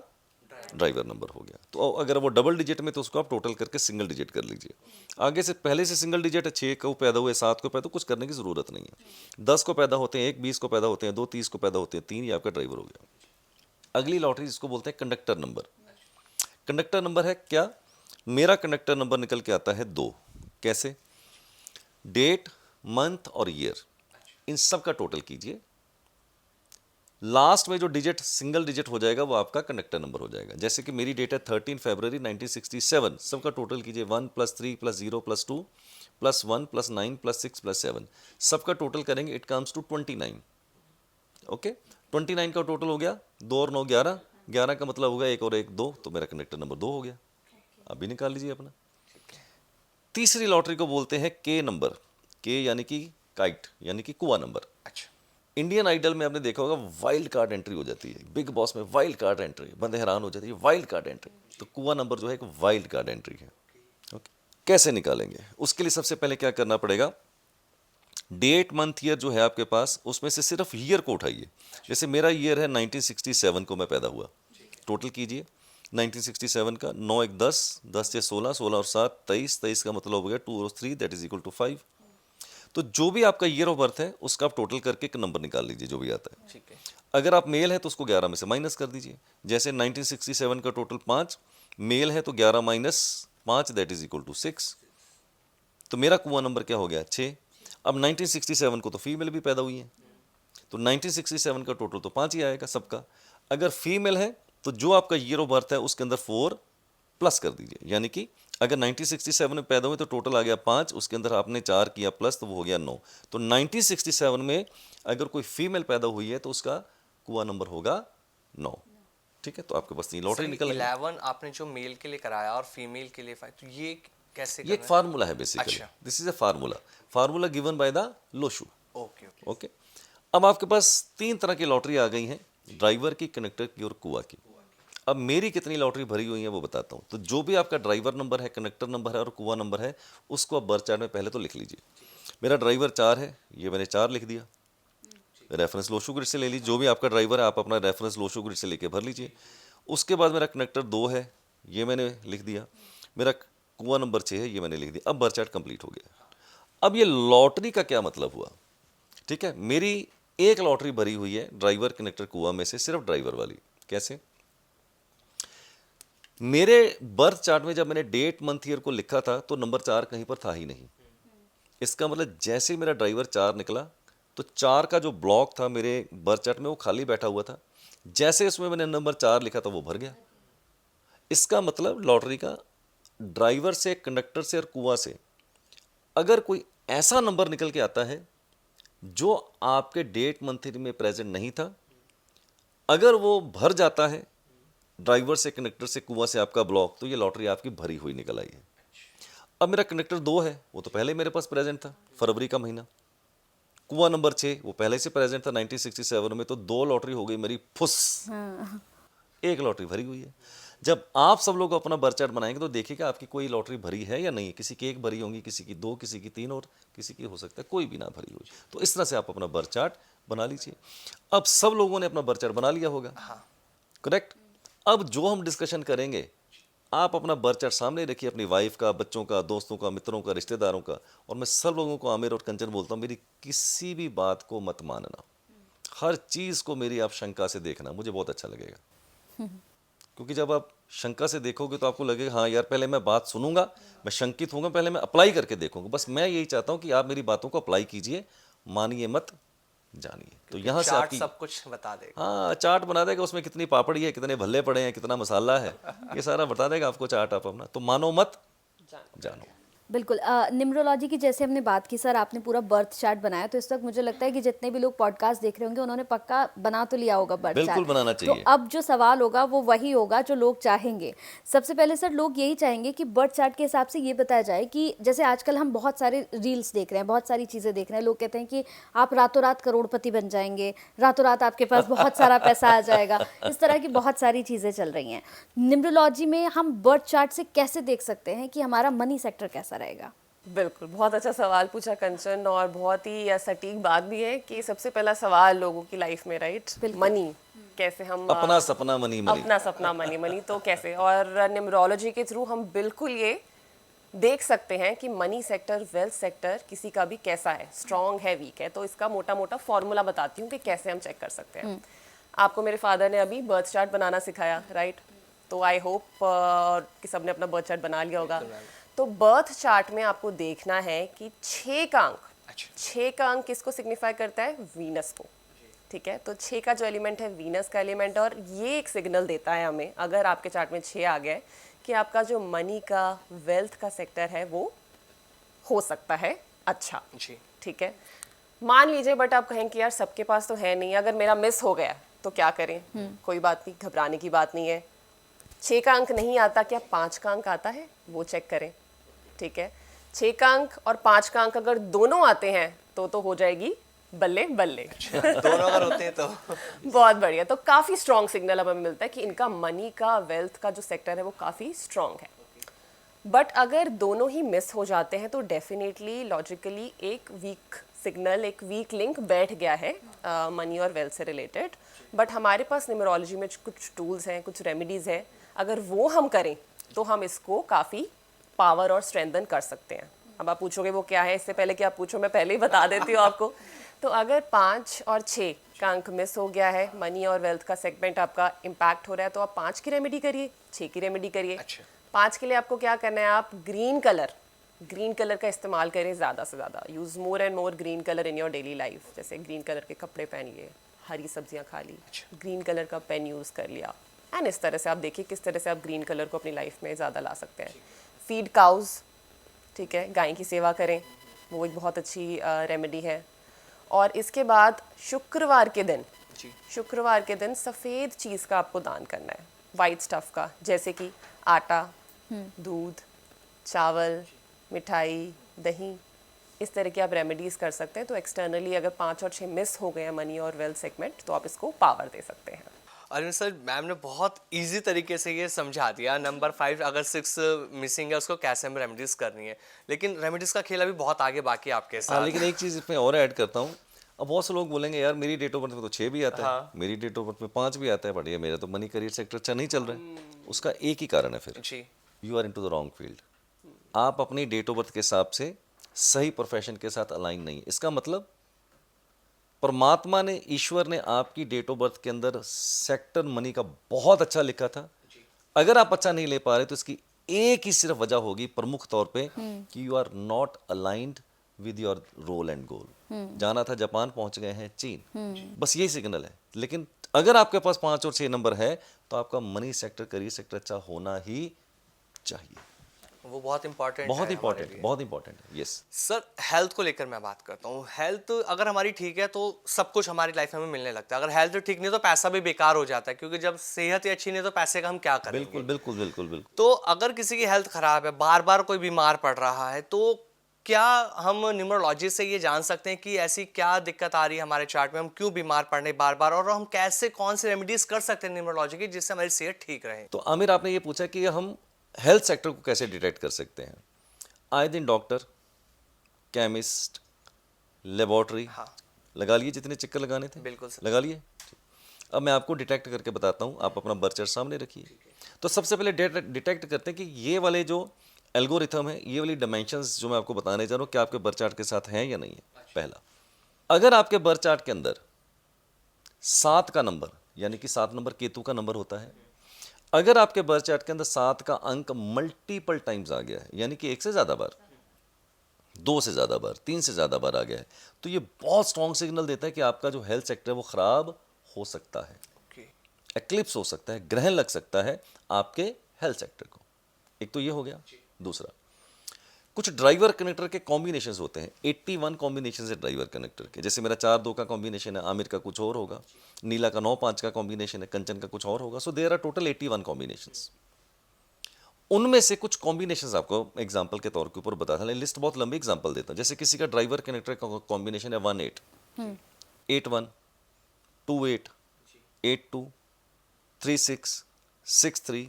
ड्राइवर नंबर हो गया। तो अगर वो डबल डिजिट में तो उसको आप टोटल करके सिंगल डिजिट कर लीजिए। आगे से पहले से सिंगल डिजिट है, 6 को पैदा हुए, 7 को पैदा, कुछ करने की ज़रूरत नहीं है। 10 को पैदा होते हैं 1, 20 को पैदा होते हैं 2, 30 को पैदा होते हैं 3, ये आपका ड्राइवर हो गया। अगली लॉटरी जिसको बोलते हैं कंडक्टर नंबर। कंडक्टर नंबर है क्या? मेरा कंडक्टर नंबर निकल के आता है 2। कैसे? डेट, मंथ और ईयर, इन सब का टोटल कीजिए, लास्ट में जो डिजिट सिंगल डिजिट हो जाएगा वो आपका कंडक्टर नंबर हो जाएगा। जैसे कि मेरी डेट है 13 फरवरी 1967, सबका टोटल कीजिए 1 + 3 + 0 + 2 + 1 + 9 + 6 + 7, सबका टोटल करेंगे, इट कम्स टू 29। ओके, 29 का टोटल हो गया, 2 और 9 11, 11 का मतलब होगा 1 और 1 2, तो मेरा कंडक्टर नंबर 2 हो गया। अभी निकाल लीजिए अपना। तीसरी लॉटरी को बोलते हैं के नंबर, के यानी कि काइट, यानी कि कुआं नंबर।
अच्छा।
इंडियन आइडल में आपने देखा होगा वाइल्ड कार्ड एंट्री हो जाती है, बिग बॉस में वाइल्ड कार्ड एंट्री, बंदे हैरान हो जाते हैं वाइल्ड कार्ड एंट्री। तो कुआं नंबर जो है एक वाइल्ड कार्ड एंट्री है। ओके, कैसे निकालेंगे? उसके लिए सबसे पहले क्या करना पड़ेगा, डेट मंथ ईयर जो है आपके पास उसमें से सिर्फ ईयर को उठाइए। जैसे मेरा ईयर है 1967 को मैं पैदा हुआ, टोटल कीजिए 1967 का 9 1 10, 10 से 16, 16 और 7 23, 23 का मतलब हो गया 2 और 3 दैट इज इक्वल टू 5। तो जो भी आपका ईयर ऑफ बर्थ है उसका आप टोटल करके एक नंबर निकाल लीजिए जो भी आता है।
ठीक है।
अगर आप मेल है तो उसको 11 में से माइनस कर दीजिए। जैसे 1967 का टोटल 5, मेल है तो 11 - 5 दैट इज इक्वल टू 6। तो मेरा कुआं नंबर क्या हो गया? 6। अब 1967 को तो फीमेल भी पैदा हुई है, तो 1967 का टोटल तो 5 ही आएगा सबका। अगर फीमेल है तो जो आपका ईयर ऑफ बर्थ है उसके अंदर 4 प्लस कर दीजिए, यानी कि अगर 1967 में पैदा हुए तो टोटल आ गया 5, उसके अंदर आपने 4 किया प्लस तो वो हो गया 9। तो 1967 में अगर कोई फीमेल पैदा हुई है तो उसका कुआं नंबर होगा 9। ठीक है, तो आपके पास 3 लॉटरी निकल
11 आपने जो मेल के लिए कराया और फीमेल के लिए 5, तो ये कैसे
ये एक फार्मूला है बेसिकली।
अच्छा।
This is a formula given by the Lo Shu.
Okay okay.
Okay, अब आपके पास 3 तरह की लॉटरी आ गई हैं, ड्राइवर की, कनेक्टर की और कुआं की। अब मेरी कितनी लॉटरी भरी हुई है वो बताता हूँ। तो जो भी आपका ड्राइवर नंबर है, कनेक्टर नंबर है और कुआं नंबर है, उसको आप बर्थ चार्ट में पहले तो लिख लीजिए। मेरा ड्राइवर 4 है, ये मैंने 4 लिख दिया। रेफरेंस लोशो ग्रिड से ले लीजिए, जो भी आपका ड्राइवर है आप अपना रेफरेंस लोशो ग्रिड से लेके भर लीजिए। उसके बाद मेरा कनेक्टर 2 है, ये मैंने लिख दिया। मेरा कुआं नंबर 6 है, ये मैंने लिख दिया। अब बर्थ चार्ट कंप्लीट हो गया। अब ये लॉटरी का क्या मतलब हुआ, ठीक है। मेरी एक लॉटरी भरी हुई है ड्राइवर कनेक्टर कुआं में से, सिर्फ ड्राइवर वाली। कैसे? मेरे बर्थ चार्ट में जब मैंने डेट मंथ ईयर को लिखा था तो नंबर 4 कहीं पर था ही नहीं। इसका मतलब जैसे मेरा ड्राइवर 4 निकला तो 4 का जो ब्लॉक था मेरे बर्थ चार्ट में वो खाली बैठा हुआ था। जैसे उसमें मैंने नंबर 4 लिखा था वो भर गया। इसका मतलब लॉटरी का ड्राइवर से, कंडक्टर से और कुआं से अगर कोई ऐसा नंबर निकल के आता है जो आपके डेट मंथ ईयर में प्रेजेंट नहीं था, अगर वो भर जाता है ड्राइवर से, कनेक्टर से, कुआं से आपका ब्लॉक, तो ये लॉटरी आपकी भरी हुई निकल आई है। अब मेरा कनेक्टर 2 है, वो तो पहले मेरे पास प्रेजेंट था, फरवरी का महीना। कुआं नंबर 6 वो पहले से प्रेजेंट था 1967 में, तो 2 लॉटरी हो गई मेरी फुस। एक लॉटरी भरी हुई है। जब आप सब लोग अपना बर्थ चार्ट बनाएंगे तो देखिएगा आपकी कोई लॉटरी भरी है या नहीं। किसी की 1 भरी होंगी, किसी की 2, किसी की 3 और किसी की हो सकता है कोई भी ना भरी हुई। तो इस तरह से आप अपना बर्थ चार्ट बना लीजिए। अब सब लोगों ने अपना बर्थ चार्ट बना लिया होगा, करेक्ट। अब जो हम डिस्कशन करेंगे, आप अपना बर्थ चार्ट सामने रखिए, अपनी वाइफ का, बच्चों का, दोस्तों का, मित्रों का, रिश्तेदारों का। और मैं सब लोगों को, आमिर और कंचन, बोलता हूँ मेरी किसी भी बात को मत मानना। हर चीज़ को मेरी आप शंका से देखना, मुझे बहुत अच्छा लगेगा। क्योंकि जब आप शंका से देखोगे तो आपको लगेगा हाँ यार, पहले मैं बात सुनूंगा, मैं शंकित होऊंगा, पहले मैं अप्लाई करके देखूंगा। बस मैं यही चाहता हूँ कि आप मेरी बातों को अप्लाई कीजिए, मानिए मत जानिए। तो यहाँ से
चार्ट
आपकी
सब कुछ बता देगा।
हाँ, चार्ट बना देगा, उसमें कितनी पापड़ी है, कितने भल्ले पड़े हैं, कितना मसाला है, ये सारा बता देगा आपको चार्ट। आप अपना तो मानो मत जानो।
बिल्कुल। न्यूमरोलॉजी की जैसे हमने बात की सर, आपने पूरा बर्थ चार्ट बनाया, तो इस वक्त मुझे लगता है कि जितने भी लोग पॉडकास्ट देख रहे होंगे उन्होंने पक्का बना तो लिया होगा बर्थ
बिल्कुल
चार्ट।
बनाना
तो
चाहिए।
अब जो सवाल होगा वो वही होगा जो लोग चाहेंगे। सबसे पहले सर लोग यही चाहेंगे कि बर्थ चार्ट के हिसाब से ये बताया जाए कि जैसे आजकल हम बहुत सारे रील्स देख रहे हैं, बहुत सारी चीज़ें देख रहे हैं, लोग कहते हैं कि आप रातों रात करोड़पति बन जाएंगे, रातों रात आपके पास बहुत सारा पैसा आ जाएगा, इस तरह की बहुत सारी चीज़ें चल रही हैं। न्यूमरोलॉजी में हम बर्थ चार्ट से कैसे देख सकते हैं कि हमारा मनी सेक्टर कैसा रहेगा?
बिल्कुल, बहुत अच्छा सवाल पूछा कंचन, और बहुत ही सटीक बात भी है कि सबसे पहला सवाल लोगों की लाइफ में, राइट, मनी कैसे हम
अपना सपना मनी मनी।
अपना सपना मनी मनी तो कैसे। और न्यूमरोलॉजी के थ्रू हम बिल्कुल ये देख सकते हैं कि मनी सेक्टर, वेल्थ सेक्टर किसी का भी कैसा है, स्ट्रॉन्ग है, वीक है। तो इसका मोटा मोटा फॉर्मूला बताती हूँ कि कैसे हम चेक कर सकते हैं। आपको मेरे फादर ने अभी बर्थ चार्ट बनाना सिखाया, राइट। तो आई होप कि सबने अपना बर्थ चार्ट बना लिया होगा। तो बर्थ चार्ट में आपको देखना है कि 6 का अंक, 6 का अंक किसको सिग्निफाई करता है? वीनस को, ठीक है। तो 6 का जो एलिमेंट है वीनस का एलिमेंट, और ये एक सिग्नल देता है हमें, अगर आपके चार्ट में 6 आ गया है, कि आपका जो मनी का, वेल्थ का सेक्टर है वो हो सकता है अच्छा, ठीक है। मान लीजिए बट आप कहें कि यार सबके पास तो है नहीं, अगर मेरा मिस हो गया तो क्या करें? कोई बात नहीं, घबराने की बात नहीं है। 6 का अंक नहीं आता, क्या 5 का अंक आता है? वो चेक करें, ठीक है। 6 का अंक और 5 का अंक अगर दोनों आते हैं तो हो जाएगी बल्ले बल्ले।
दोनों अगर होते हैं तो
बहुत बढ़िया। तो काफ़ी स्ट्रॉन्ग सिग्नल हमें मिलता है कि इनका मनी का, वेल्थ का जो सेक्टर है वो काफ़ी स्ट्रॉन्ग है। बट अगर दोनों ही मिस हो जाते हैं तो डेफिनेटली लॉजिकली एक वीक सिग्नल, एक वीक लिंक बैठ गया है मनी और वेल्थ से रिलेटेड। बट हमारे पास न्यूमरोलॉजी में कुछ टूल्स हैं, कुछ रेमेडीज़ हैं, अगर वो हम करें तो हम इसको काफ़ी पावर और स्ट्रेंथन कर सकते हैं। अब आप पूछोगे वो क्या है, इससे पहले कि आप पूछो मैं पहले ही बता देती हूँ आपको। तो अगर 5 और 6 का अंक मिस हो गया है, मनी और वेल्थ का सेगमेंट आपका इम्पैक्ट हो रहा है, तो आप 5 की रेमेडी करिए, 6 की रेमेडी करिए। 5 के लिए आपको क्या करना है, आप ग्रीन कलर का इस्तेमाल करें ज़्यादा से ज़्यादा। Use more and more green colour in your daily life. जैसे ग्रीन कलर के कपड़े पहन लिए, हरी सब्जियाँ खा ली, ग्रीन कलर का पेन यूज़ कर लिया, एंड इस तरह से आप देखिए किस तरह से आप ग्रीन कलर को अपनी लाइफ में ज़्यादा ला सकते हैं। फीड काउज, ठीक है, गाय की सेवा करें, वो एक बहुत अच्छी रेमेडी है। और इसके बाद शुक्रवार के दिन सफ़ेद चीज़ का आपको दान करना है, वाइट स्टफ़ का, जैसे कि आटा, दूध, चावल, मिठाई, दही, इस तरह की आप रेमेडीज़ कर सकते हैं। तो एक्सटर्नली अगर 5 और 6 मिस हो गए हैं मनी और वेल्थ सेगमेंट, तो आप इसको पावर दे सकते हैं।
अरविंद सर, मैम ने बहुत इजी तरीके से ये समझा दिया। नंबर 5, अगर 6 मिसिंग है उसको कैसे हमें रेमेडीज करनी है, लेकिन रेमेडीज का खेल अभी बहुत आगे बाकी है आपके
हाँ,
साथ।
लेकिन एक चीज़ इसमें और ऐड करता हूँ। अब बहुत से लोग बोलेंगे यार मेरी डेट ऑफ बर्थ में तो 6 भी आता है,
हाँ।
मेरी डेट ऑफ बर्थ में 5 भी आता है, बट ये मेरा तो मनी करियर सेक्टर अच्छा नहीं चल रहा है। उसका एक ही कारण है फिर,
जी।
You are into the wrong field. आप अपनी डेट ऑफ बर्थ के हिसाब से सही प्रोफेशन के साथ अलाइन नहीं है। इसका मतलब परमात्मा ने, ईश्वर ने आपकी डेट ऑफ बर्थ के अंदर सेक्टर मनी का बहुत अच्छा लिखा था। अगर आप अच्छा नहीं ले पा रहे तो इसकी एक ही सिर्फ वजह होगी प्रमुख तौर पे कि you are not aligned with your role and goal. जाना था जापान, पहुंच गए हैं चीन, बस यही सिग्नल है। लेकिन अगर आपके पास 5 और 6 नंबर है तो आपका मनी सेक्टर, करियर सेक्टर अच्छा होना ही चाहिए।
वो बहुत इंपॉर्टेंट
बहुत
है हमारे
इंपॉर्टेंट,
लिए।
बहुत इंपॉर्टेंट है। यस
सर, हेल्थ को लेकर मैं बात करता हूँ। हेल्थ अगर हमारी ठीक है तो सब कुछ हमारी लाइफ में हमें मिलने लगता है। अगर हेल्थ ठीक नहीं तो पैसा भी बेकार हो जाता है, क्योंकि जब सेहत ही अच्छी नहीं तो पैसे का हम क्या करेंगे।
बिल्कुल बिल्कुल बिल्कुल बिल्कुल।
तो अगर किसी की हेल्थ खराब है, बार बार कोई बीमार पड़ रहा है, तो क्या हम न्यूमरोलॉजिस्ट से ये जान सकते हैं कि ऐसी क्या दिक्कत आ रही है हमारे चार्ट में, हम क्यों बीमार पड़ रहे बार बार, और हम कैसे, कौन से रेमेडीज कर सकते हैं न्यूमरोलॉजी की जिससे हमारी सेहत ठीक रहे।
तो आमिर, आपने ये पूछा कि हम हेल्थ सेक्टर को कैसे डिटेक्ट कर सकते हैं। आए दिन डॉक्टर, केमिस्ट, लेबोरेटरी लगा लिए जितने चक्कर लगाने थे,
बिल्कुल सर।
लगा लिए। अब मैं आपको डिटेक्ट करके बताता हूँ। आप अपना बर्थ चार्ट सामने रखिए। तो सबसे पहले डिटेक्ट करते हैं कि ये वाले जो एल्गोरिथम है, ये वाली डायमेंशंस जो मैं आपको बताने जा रहा हूँ, क्या आपके बर्थ चार्ट के साथ हैं या नहीं है। पहला, अगर आपके बर्थ चार्ट के अंदर 7 का नंबर, यानी कि 7 नंबर केतु का नंबर होता है, अगर आपके बर्थ चार्ट के अंदर 7 का अंक मल्टीपल टाइम्स आ गया है, यानी कि 1 से ज़्यादा बार, 2 से ज़्यादा बार, 3 से ज़्यादा बार आ गया है, तो ये बहुत स्ट्रॉन्ग सिग्नल देता है कि आपका जो हेल्थ सेक्टर है वो ख़राब हो सकता है, एक्लिप्स हो सकता है, ग्रहण लग सकता है आपके हेल्थ सेक्टर को। एक तो ये हो गया। दूसरा, कुछ ड्राइवर कनेक्टर के कॉम्बिनेशंस होते हैं। 81 कॉम्बिनेशन है ड्राइवर कनेक्टर के। जैसे मेरा 4-2 का कॉम्बिनेशन है, आमिर का कुछ और होगा, नीला का 9-5 का कॉम्बिनेशन है, कंचन का कुछ और होगा। So there are total 81 combinations. उनमें से कुछ कॉम्बिनेशंस आपको एग्जांपल के तौर के ऊपर बताता हूं। लिस्ट बहुत लंबी एग्जांपल देता हूं। जैसे किसी का ड्राइवर कनेक्टर का कॉम्बिनेशन है 18, 81, 28, 82, 36, 63,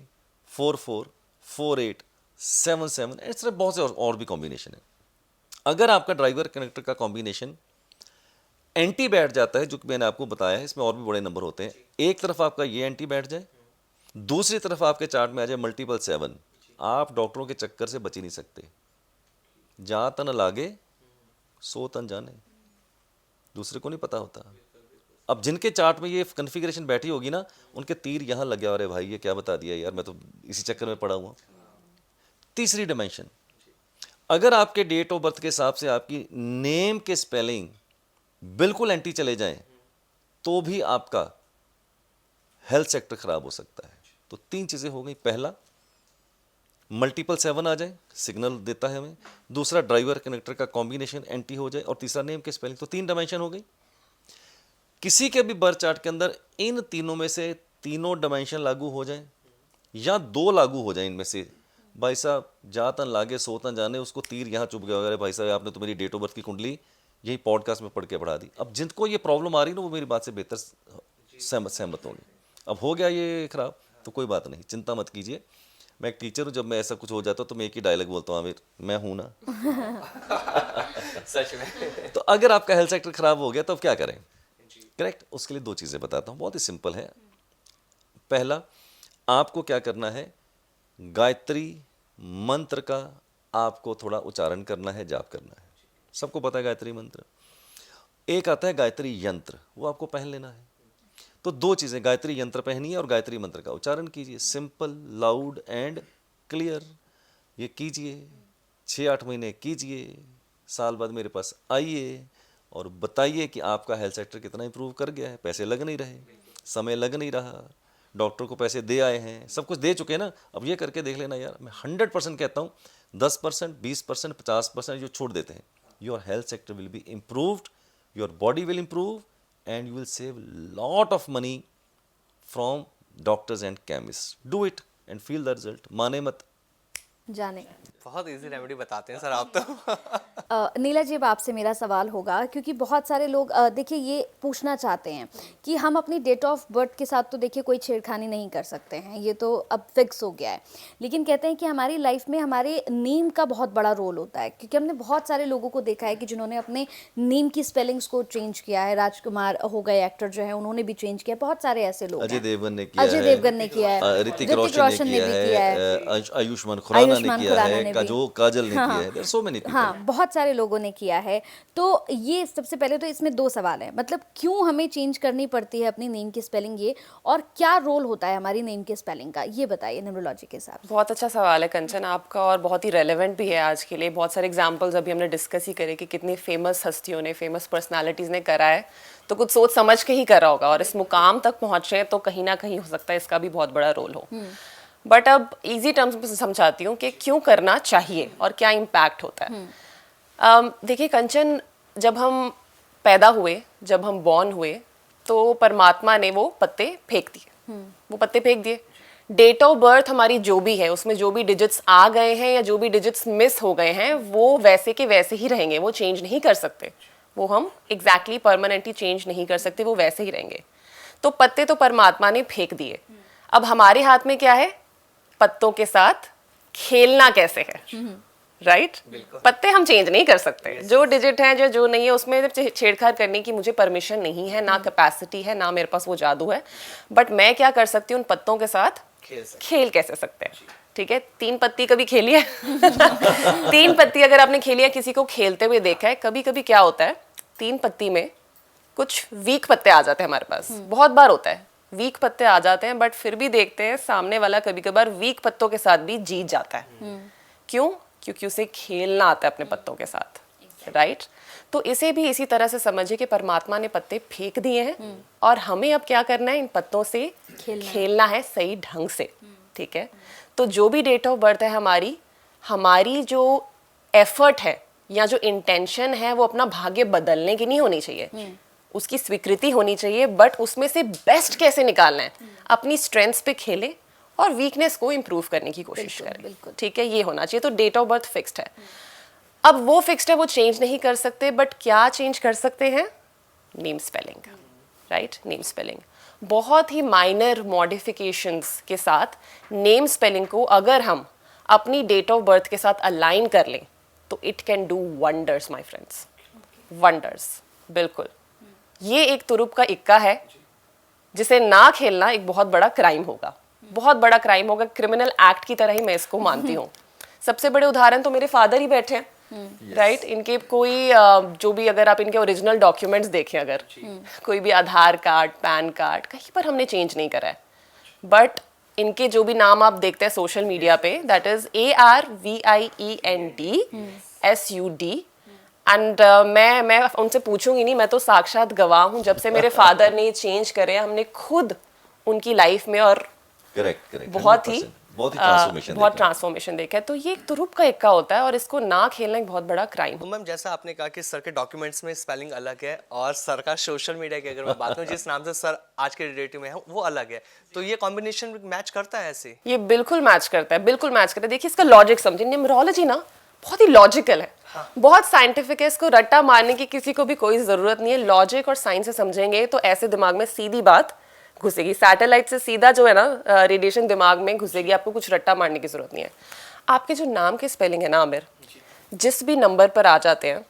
44, 48, 77, इस तरह बहुत से और भी कॉम्बिनेशन है। अगर आपका ड्राइवर कनेक्टर का कॉम्बिनेशन एंटी बैठ जाता है, जो कि मैंने आपको बताया है, इसमें और भी बड़े नंबर होते हैं, एक तरफ आपका ये एंटी बैठ जाए, दूसरी तरफ आपके चार्ट में आ जाए मल्टीपल 7, आप डॉक्टरों के चक्कर से बच ही नहीं सकते। जहाँ तन लागे सो तन जाने, दूसरे को नहीं पता होता। अब जिनके चार्ट में ये कन्फिग्रेशन बैठी होगी ना, उनके तीर यहाँ लग गया, अरे भाई ये क्या बता दिया यार, मैं तो इसी चक्कर में पड़ा हुआ। तीसरी डायमेंशन, अगर आपके डेट ऑफ बर्थ के हिसाब से आपकी नेम के स्पेलिंग बिल्कुल एंटी चले जाएं, तो भी आपका हेल्थ सेक्टर खराब हो सकता है। तो 3 चीज़ें हो गई। पहला, मल्टीपल 7 आ जाए, सिग्नल देता है हमें। दूसरा, ड्राइवर कनेक्टर का कॉम्बिनेशन एंटी हो जाए। और तीसरा, नेम के स्पेलिंग। तो 3 डायमेंशन हो गई। किसी के भी बर्थ चार्ट के अंदर इन तीनों में से तीनों डायमेंशन लागू हो जाए या 2 लागू हो जाए इनमें से, भाई साहब जा तन लागे सो तन जाने, उसको तीर यहाँ चुभ गया। अरे भाई साहब, आपने तो मेरी डेट ऑफ बर्थ की कुंडली यही पॉडकास्ट में पढ़ के पढ़ा दी। अब जिनको ये प्रॉब्लम आ रही ना, वो मेरी बात से बेहतर सहमत होंगे। अब हो गया ये खराब, तो कोई बात नहीं, चिंता मत कीजिए। मैं एक टीचर हूँ, जब मैं ऐसा कुछ हो जाता तो मैं एक ही डायलॉग बोलता हूँ, आमिर मैं हूँ ना।
सच में।
तो अगर आपका हेल्थ सेक्टर खराब हो गया तो अब क्या करें? करेक्ट, उसके लिए 2 चीज़ें बताता हूँ, बहुत ही सिंपल है। पहला, आपको क्या करना है, गायत्री मंत्र का आपको थोड़ा उच्चारण करना है, जाप करना है। सबको पता है गायत्री मंत्र। एक आता है गायत्री यंत्र, वो आपको पहन लेना है। तो 2 चीज़ें, गायत्री यंत्र पहनिए और गायत्री मंत्र का उच्चारण कीजिए। Simple, loud and clear. ये कीजिए, 6-8 महीने कीजिए, साल बाद मेरे पास आइए और बताइए कि आपका हेल्थ सेक्टर कितना इंप्रूव कर गया है। पैसे लग नहीं रहे, समय लग नहीं रहा, डॉक्टर को पैसे दे आए हैं, सब कुछ दे चुके हैं ना। अब ये करके देख लेना यार। मैं 100% कहता हूँ, 10%, 20%, 50% जो छोड़ देते हैं, your health sector will be improved, your body will improve and you will save lot of money from doctors and chemists. Do it and feel the result. माने मत
जाने।
बहुत इजी रेमेडी बताते हैं सर आप तो।
नीला जी, अब आपसे मेरा सवाल होगा, क्योंकि बहुत सारे लोग देखिए, ये पूछना चाहते हैं कि हम अपनी डेट ऑफ बर्थ के साथ तो देखिए कोई छेड़खानी नहीं कर सकते हैं, ये तो अब फिक्स हो गया है, लेकिन कहते हैं कि हमारी लाइफ में हमारे नेम का बहुत बड़ा रोल होता है, क्योंकि हमने बहुत सारे लोगों को देखा है कि जिन्होंने अपने नेम की स्पेलिंग्स को चेंज किया है। राजकुमार हो गए एक्टर जो है, उन्होंने भी चेंज किया, बहुत सारे ऐसे लोग
अजय
हैं।
देवगन ने किया
अजय
है,
देवगन ने किया है,
ऋतिक रोशन ने भी किया है, आयुष्मान खुराना ने
आयुष्मान
किया
खुराना
है,
ने भी।
काजल ने किया है, देयर सो मेनी पीपल।
हाँ, बहुत सारे लोगों ने किया है। तो ये सबसे पहले तो इसमें दो सवाल हैं, मतलब क्यों हमें चेंज करनी पड़ती है अपनी नेम की स्पेलिंग, ये और क्या रोल होता है हमारी नेम की स्पेलिंग का, ये बताइए न्यूमरोलॉजी के हिसाब से।
बहुत अच्छा सवाल है कंचन आपका, और बहुत ही रेलेवेंट भी है आज के लिए। बहुत सारे एग्जांपल्स अभी हमने डिस्कस ही करे कि कितनी फेमस हस्तियों ने, फेमस पर्सनालिटीज़ ने करा है, तो कुछ सोच समझ के ही करा होगा, और इस मुकाम तक पहुँचे तो कहीं ना कहीं हो सकता है इसका भी बहुत बड़ा रोल हो। बट अब इजी टर्म्स में समझाती हूँ कि क्यों करना चाहिए और क्या इम्पैक्ट होता है। देखिए कंचन, जब हम पैदा हुए, जब हम बॉर्न हुए, तो परमात्मा ने वो पत्ते फेंक दिए, वो पत्ते फेंक दिए। डेट ऑफ बर्थ हमारी जो भी है, उसमें जो भी डिजिट्स आ गए हैं या जो भी डिजिट्स मिस हो गए हैं, वो वैसे के वैसे ही रहेंगे, वो चेंज नहीं कर सकते, वो हम एग्जैक्टली परमानेंटली चेंज नहीं कर सकते, वो वैसे ही रहेंगे। तो पत्ते तो परमात्मा ने फेंक दिए, अब हमारे हाथ में क्या है, पत्तों के साथ खेलना कैसे है, राइट? पत्ते हम चेंज नहीं कर सकते, जो डिजिट है जो नहीं है उसमें छेड़छाड़ करने की मुझे परमिशन नहीं है, ना कैपेसिटी है, ना मेरे पास वो जादू है। बट मैं क्या कर सकती हूँ, उन पत्तों के साथ खेल कैसे सकते हैं, ठीक है? 3 पत्ती कभी खेली है? 3 पत्ती अगर आपने खेली है, किसी को खेलते हुए देखा है, कभी कभी क्या होता है, 3 पत्ती में कुछ वीक पत्ते आ जाते हैं हमारे पास, बहुत बार होता है वीक पत्ते आ जाते हैं, बट फिर भी देखते हैं सामने वाला कभी कभार वीक पत्तों के साथ भी जीत जाता है। क्यों? क्योंकि उसे खेलना आता है अपने पत्तों के साथ, राइट? तो इसे भी इसी तरह से समझिए कि परमात्मा ने पत्ते फेंक दिए हैं और हमें अब क्या करना है, इन पत्तों से खेलना है सही ढंग से, ठीक है? तो जो भी डेट ऑफ बर्थ है हमारी जो एफर्ट है या जो इंटेंशन है, वो अपना भाग्य बदलने की नहीं होनी चाहिए, उसकी स्वीकृति होनी चाहिए, बट उसमें से बेस्ट कैसे निकालना है, अपनी स्ट्रेंथ्स पे खेलें और वीकनेस को इम्प्रूव करने की कोशिश करें, ठीक है? ये होना चाहिए। तो डेट ऑफ बर्थ फिक्स्ड है, अब वो फिक्स्ड है, वो चेंज नहीं कर सकते, बट क्या चेंज कर सकते हैं? Name spelling, right? Name spelling बहुत ही माइनर मॉडिफिकेशंस के साथ नेम स्पेलिंग को अगर हम अपनी डेट ऑफ बर्थ के साथ अलाइन कर लें तो it can do wonders my friends, wonders, बिल्कुल। ये एक तुरुप का इक्का है जिसे ना खेलना एक बहुत बड़ा क्राइम होगा, बहुत बड़ा क्राइम होगा, क्रिमिनल एक्ट की तरह ही मैं इसको मानती हूँ। सबसे बड़े उदाहरण तो मेरे फादर ही बैठे हैं, राइट? इनके कोई जो भी, अगर आप इनके ओरिजिनल डॉक्यूमेंट्स देखें, अगर कोई भी आधार कार्ड, पैन कार्ड, कहीं पर हमने चेंज नहीं करा है, बट इनके जो भी नाम आप देखते हैं सोशल मीडिया पे, दैट इज ARVIENDSUD, एंड मैं उनसे पूछूंगी नहीं, मैं तो साक्षात गवाह हूँ, जब से मेरे फादर ने चेंज करे, हमने खुद उनकी लाइफ में और
करेक्ट
बहुत ही
ट्रांसफॉर्मेशन
देखा है। तो ये एक तुरुप का इक्का होता है और इसको ना खेलना एक बहुत बड़ा क्राइम।
तो मैम, जैसा आपने कहा कि सर के डॉक्यूमेंट्स में स्पेलिंग अलग है और सर का सोशल मीडिया की अगर मैं बात करूं, जिस नाम से सर आज के डेट में है वो अलग है, तो ये कॉम्बिनेशन मैच करता है ऐसे?
ये बिल्कुल मैच करता है, बिल्कुल मैच करता है। देखिए इसका लॉजिक समझिए, न्यूमरोलॉजी ना बहुत ही लॉजिकल है, बहुत साइंटिफिक है, इसको रट्टा मारने की किसी को भी कोई जरूरत नहीं है। लॉजिक और साइंस से समझेंगे तो ऐसे दिमाग में सीधी बात घुसेगी, सैटेलाइट से सीधा जो है ना रेडिएशन दिमाग में घुसेगी, आपको कुछ रट्टा मारने की जरूरत नहीं है। आपके जो नाम के स्पेलिंग है ना आमिर, जिस भी नंबर पर आ जाते हैं,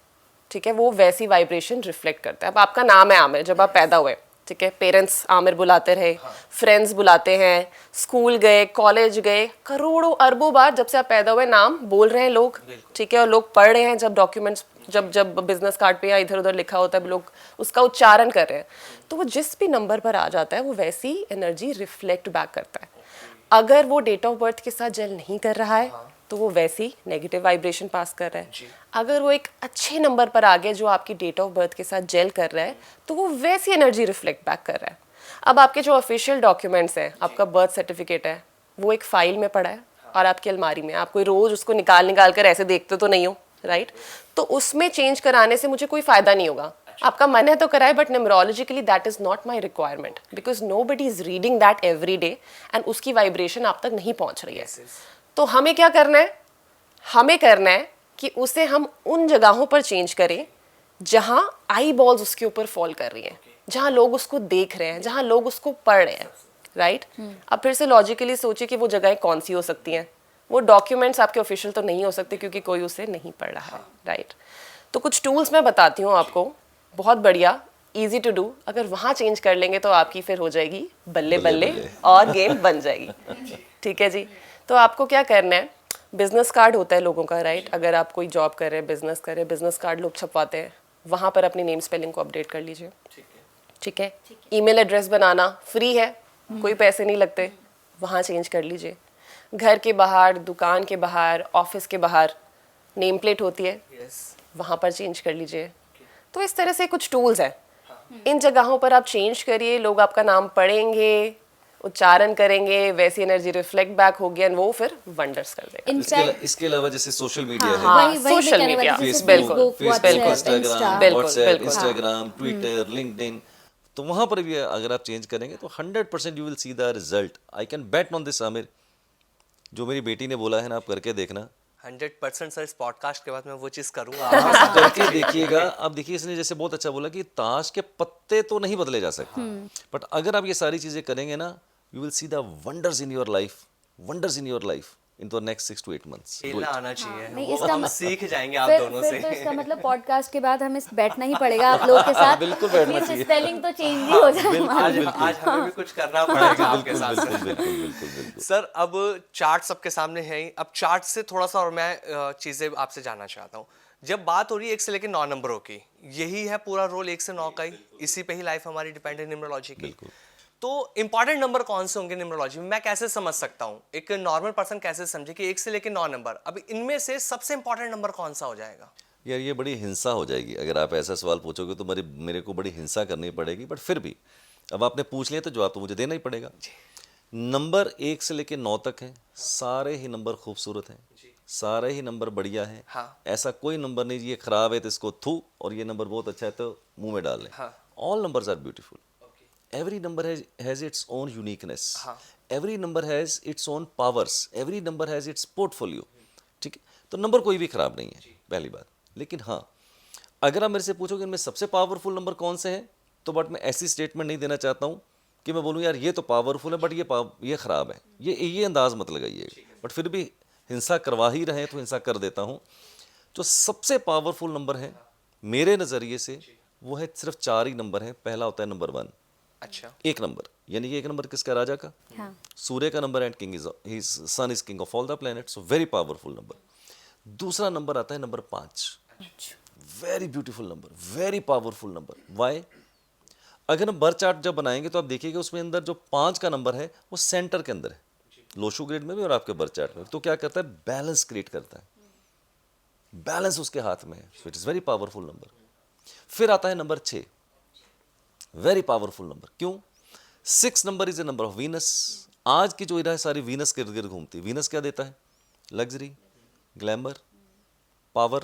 ठीक है, वो वैसी वाइब्रेशन रिफ्लेक्ट करता है। अब आपका नाम है आमिर, जब आप पैदा हुए, ठीक है, पेरेंट्स आमिर बुलाते रहे, फ्रेंड्स बुलाते हैं, स्कूल गए, कॉलेज गए, करोड़ों अरबों बार जब से आप पैदा हुए नाम बोल रहे हैं लोग, ठीक है, और लोग पढ़ रहे हैं, जब डॉक्यूमेंट्स, जब बिजनेस कार्ड पे या इधर उधर लिखा होता है, लोग उसका उच्चारण कर रहे हैं, तो वो जिस भी नंबर पर आ जाता है वो वैसी एनर्जी रिफ्लेक्ट बैक करता है। अगर वो डेट ऑफ बर्थ के साथ जेल नहीं कर रहा है तो वो वैसी नेगेटिव वाइब्रेशन पास कर रहा है। अगर वो एक अच्छे नंबर पर आ गया जो आपकी डेट ऑफ बर्थ के साथ जेल कर रहा है तो वो वैसी एनर्जी रिफ्लेक्ट बैक कर रहा है। अब आपके जो ऑफिशियल डॉक्यूमेंट्स हैं, आपका बर्थ सर्टिफिकेट है, वो एक फाइल में पड़ा है और आपकी अलमारी में, आप कोई रोज उसको निकाल कर ऐसे देखते तो नहीं हो, राइट? तो उसमें चेंज कराने से मुझे कोई फायदा नहीं होगा। आपका मन है तो कराए, but numerologically that is not my requirement, because nobody is reading that every day and उसकी वाइब्रेशन आप तक नहीं पहुंच रही है। तो हमें क्या करना है? हमें करना है कि उसे हम उन जगहों पर चेंज करें जहां आई बॉल्स उसके ऊपर फॉल कर रही हैं, जहाँ लोग उसको देख रहे हैं, जहाँ लोग उसको पढ़ रहे हैं, राइट? अब फिर से लॉजिकली सोचिए कि वो जगहें कौन सी हो सकती हैं। वो डॉक्यूमेंट्स आपके ऑफिशियल तो नहीं हो सकते क्योंकि कोई उसे नहीं पढ़ रहा है, राइट? तो कुछ टूल्स मैं बताती हूँ आपको, बहुत बढ़िया, इजी टू डू। अगर वहाँ चेंज कर लेंगे तो आपकी फिर हो जाएगी बल्ले बल्ले और गेम बन जाएगी। ठीक है जी। तो आपको क्या करना है, बिजनेस कार्ड होता है लोगों का, राइट? अगर आप कोई जॉब कर रहे हैं, बिजनेस कर रहे हैं, बिजनेस कार्ड लोग छपवाते हैं, वहाँ पर अपनी नेम स्पेलिंग को अपडेट कर लीजिए। ठीक है। ईमेल एड्रेस बनाना फ्री है, कोई पैसे नहीं लगते, वहाँ चेंज कर लीजिए। घर के बाहर, दुकान के बाहर, ऑफिस के बाहर नेम प्लेट होती है, वहाँ पर चेंज कर लीजिए। तो इस तरह से कुछ टूल्स हैं, इन जगहों पर आप चेंज करिए, लोग आपका नाम पढ़ेंगे, उच्चारण करेंगे, वैसी एनर्जी रिफ्लेक्ट बैक होगी और वो फिर वंडर्स कर देगा।
इसके अलावा जैसे सोशल मीडिया है,
हाँ,
वही मैं
social
कहने वाली
media,
थी, जैसे
बिल्कुल,
Facebook,
Facebook,
WhatsApp,
Instagram,
Insta।
बिल्कुल,
व्हाट्सएप,
बिल्कुल।
इंस्टाग्राम, ट्विटर, लिंक्डइन, तो वहां पर भी अगर आप चेंज करेंगे तो 100% you will see the result. I can bet on this Aamir, जो मेरी बेटी ने बोला है ना, आप करके देखना।
100% सर, इस पॉडकास्ट के बाद मैं वो चीज़ करूँगा।
आप करके देखिएगा। अब देखिए, इसने जैसे बहुत अच्छा बोला कि ताश के पत्ते तो नहीं बदले जा सकते, बट अगर आप ये सारी चीजें करेंगे ना, you will see the wonders in your life, wonders in your life in the next 6 to 8 months।
खेलना आना चाहिए,
नहीं,
वो
इसका
हम सीख जाएंगे आप
फिर
दोनों
फिर तो
से।
इसका मतलब पॉडकास्ट के बाद हमें बैठना ही पड़ेगा आप लोगों के साथ।
बिल्कुल बैठना चाहिए।
स्पेलिंग तो चेंज ही हो जाए
आज आज हमें भी कुछ करना पड़ेगा आपके साथ।
बिल्कुल बिल्कुल बिल्कुल बिल्कुल।
सर, अब चार्ट सबके सामने है ही, अब चार्ट से थोड़ा सा और मैं चीज़ें आपसे जानना चाहता हूँ। जब बात हो रही है 1 से लेकर 9 नंबरों की, यही है पूरा रोल 1 से 9 का ही, इसी पे ही लाइफ हमारी डिपेंड है न्यूमरोलॉजी की। तो इंपॉर्टेंट नंबर कौन से होंगे न्यूमरोलॉजी में, मैं कैसे समझ सकता हूँ, एक नॉर्मल पर्सन कैसे समझे कि 1 से लेकर 9 नंबर, अभी इनमें से सबसे इंपॉर्टेंट नंबर कौन सा हो जाएगा?
यार ये बड़ी हिंसा हो जाएगी अगर आप ऐसा सवाल पूछोगे, तो मेरे को बड़ी हिंसा करनी पड़ेगी, बट फिर भी अब आपने पूछ लिया तो जवाब तो मुझे देना ही पड़ेगा। नंबर 1 से लेकर 9 तक है, सारे ही नंबर खूबसूरत हैं, सारे ही नंबर बढ़िया हैं।
हाँ।
ऐसा कोई नंबर नहीं ये खराब है तो इसको थू, और ये नंबर बहुत अच्छा है तो मुंह में डाल लें।
हाँ।
All numbers are beautiful. Every number has its own uniqueness. Every number has its own powers. Every number has its portfolio. ठीक है, तो नंबर कोई भी खराब नहीं है, पहली बात। लेकिन हाँ, अगर आप मेरे से पूछोगे इनमें सबसे पावरफुल नंबर कौन से हैं, तो बट मैं ऐसी स्टेटमेंट नहीं देना चाहता हूँ कि मैं बोलूँ यार ये तो पावरफुल है बट ये खराब है, ये अंदाज मत लगाइए। बट फिर भी हिंसा करवा ही रहे हैं तो हिंसा कर देता हूँ। जो सबसे पावरफुल नंबर है मेरे नज़रिए से, वो है सिर्फ 4 ही नंबर हैं। पहला होता है नंबर 1।
अच्छा।
1 नंबर, यानी कि 1 नंबर किसका, राजा का।
हाँ।
सूर्य का number and king is sun is king of all the planets, so very powerful number. दूसरा नंबर आता है number 5, very beautiful number, very powerful number. Why? अगर हम बर्थ चार्ट जब बनाएंगे तो आप देखिएगा उसमें अंदर जो 5 का नंबर है वो सेंटर के अंदर है, लोशो ग्रेड में भी और आपके बर्थ चार्ट में। तो क्या करता है, बैलेंस क्रिएट करता है, बैलेंस उसके हाथ में है, so it is very powerful number. फिर आता है नंबर 6, वेरी पावरफुल नंबर। क्यों? 6 number is a number of Venus. आज की जो इरा है सारी वीनस के इर्द गिर्द घूमती है। वीनस क्या देता है? लग्जरी, ग्लैमर, पावर,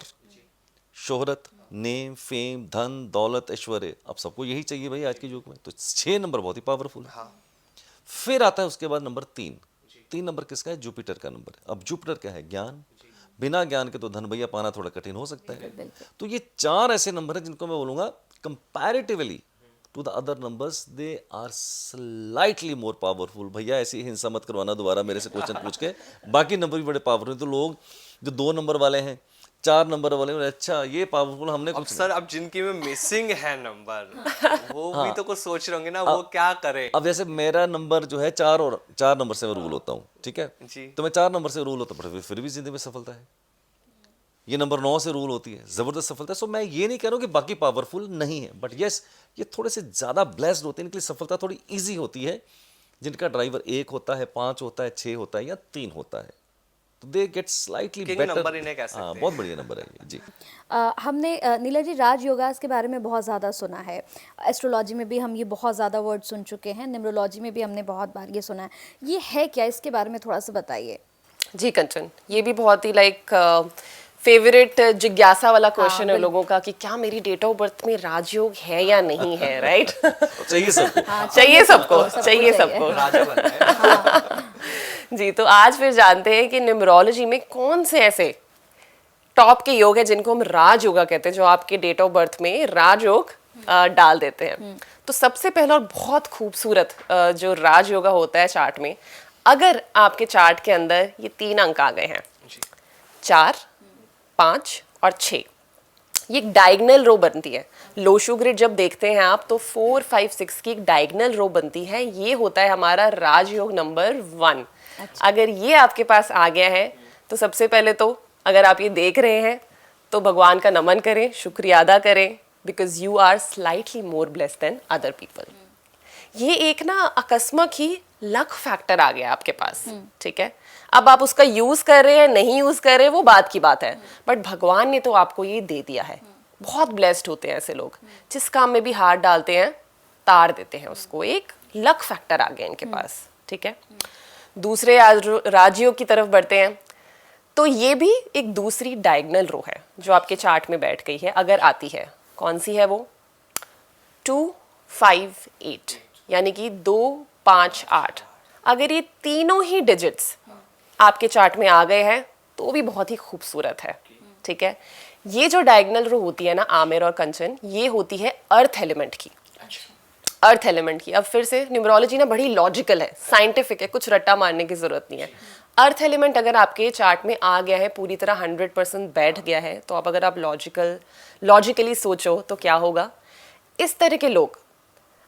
शोहरत, नेम, फेम, धन, दौलत, ऐश्वर्य। अब सबको यही चाहिए भाई आज के युग में, तो 6 नंबर बहुत ही पावरफुल है। फिर आता है उसके बाद नंबर 3। 3 नंबर किसका है? जुपिटर का नंबर है। अब जुपिटर क्या है? ज्ञान। बिना ज्ञान के तो धन भैया पाना थोड़ा कठिन हो सकता है। तो ये 4 ऐसे नंबर हैं जिनको मैं बोलूंगा comparatively to the other numbers they are slightly more powerful. भैया ऐसी हिंसा मत करवाना दोबारा मेरे से क्वेश्चन पूछ के, बाकी नंबर भी बड़े पावरफुल हैं। तो लोग जो 2 नंबर वाले हैं, 4 नंबर वाले हैं, अच्छा ये पावरफुल, हमने
अब
कुछ
सर, अब जिनकी में मिसिंग है नंबर, वो भी तो कुछ सोच रहे होंगे ना, वो क्या करे।
अब जैसे मेरा नंबर जो है 4 और 4 नंबर से मैं रूल होता हूँ, ठीक है
जी।
तो मैं 4 नंबर से रूल होता हूँ, फिर भी जिंदगी में सफलता है। ये नंबर 9 से रूल होती है, जबरदस्त सफलता है। सो मैं ये नहीं कह रहा हूँ कि बाकी पावरफुल नहीं है, बट यस ये थोड़े से ज्यादा ब्लेस्ड होते हैं, इनके लिए सफलता थोड़ी ईजी होती है। जिनका ड्राइवर 1 होता है, 5 होता है, 6 होता है या 3 होता है, तो they get slightly
King
better.
Number इन्हें कह सकते हैं।
बहुत बढ़िया नंबर है ये जी।
हमने नीला जी राज योगास के बारे में बहुत ज़्यादा सुना है, एस्ट्रोलॉजी में भी हम ये बहुत ज़्यादा वर्ड सुन चुके हैं, न्यूमरोलॉजी में भी हमने बहुत बार ये सुना है। ये है क्या, इसके बारे में थोड़ा सा बताइए।
जी कंचन, ये भी बहुत ही फेवरेट जिज्ञासा वाला क्वेश्चन है लोगों का कि क्या मेरी डेट ऑफ बर्थ में राजयोग है या नहीं है, राइट?
चाहिए सबको।
चाहिए सबको।
राजा बन रहे हैं।
जी, तो आज फिर जानते हैं कि न्यूमरोलॉजी में कौन से ऐसे टॉप के योग है जिनको हम राजयोग कहते हैं, जो आपके डेट ऑफ बर्थ में राजयोग डाल देते हैं। तो सबसे पहला और बहुत खूबसूरत जो राज योगा होता है चार्ट में, अगर आपके चार्ट के अंदर ये 3 अंक आ गए हैं, 4, 5 और 6, ये एक डायगनल रो बनती है। लोशो ग्रिड जब देखते हैं आप तो 4, 5, 6 की एक डायगनल रो बनती है। ये होता है हमारा राजयोग नंबर 1। अगर ये आपके पास आ गया है तो सबसे पहले तो अगर आप ये देख रहे हैं तो भगवान का नमन करें, शुक्रिया अदा करें, because you are slightly more blessed than other people. ये एक ना अकस्मक ही लक फैक्टर आ गया आपके पास, ठीक है। अब आप उसका यूज कर रहे हैं नहीं यूज कर रहे हैं वो बात की बात है, बट भगवान ने तो आपको ये दे दिया है। बहुत ब्लेस्ड होते हैं ऐसे लोग, जिस काम में भी हाथ डालते हैं तार देते हैं उसको। एक लक फैक्टर आ गया इनके पास, ठीक है। दूसरे राजयोग की तरफ बढ़ते हैं तो ये भी एक दूसरी डायगनल रो है जो आपके चार्ट में बैठ गई है। अगर आती है, कौन सी है वो? 2, 5, 8, यानी कि 2, 5, 8। अगर ये तीनों ही डिजिट्स आपके चार्ट में आ गए हैं तो भी बहुत ही खूबसूरत है, ठीक है। ये जो डायगनल रो होती है ना आमिर और कंचन, ये होती है अर्थ एलिमेंट की। अर्थ एलिमेंट की, अब फिर से न्यूमरोलॉजी ना बड़ी लॉजिकल है, साइंटिफिक है, कुछ रट्टा मारने की जरूरत नहीं है। अर्थ एलिमेंट अगर आपके चार्ट में आ गया है, पूरी तरह 100% बैठ गया है, तो अब अगर आप लॉजिकली सोचो तो क्या होगा। इस तरह के लोग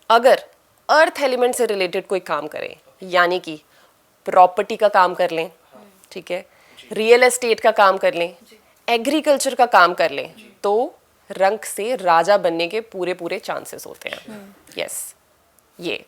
अगर अर्थ एलिमेंट से रिलेटेड कोई काम करें, यानी कि प्रॉपर्टी का काम कर लें, ठीक है, रियल एस्टेट का काम कर लें, एग्रीकल्चर का काम कर लें, तो रंक से राजा बनने के पूरे चांसेस होते हैं। यस, ये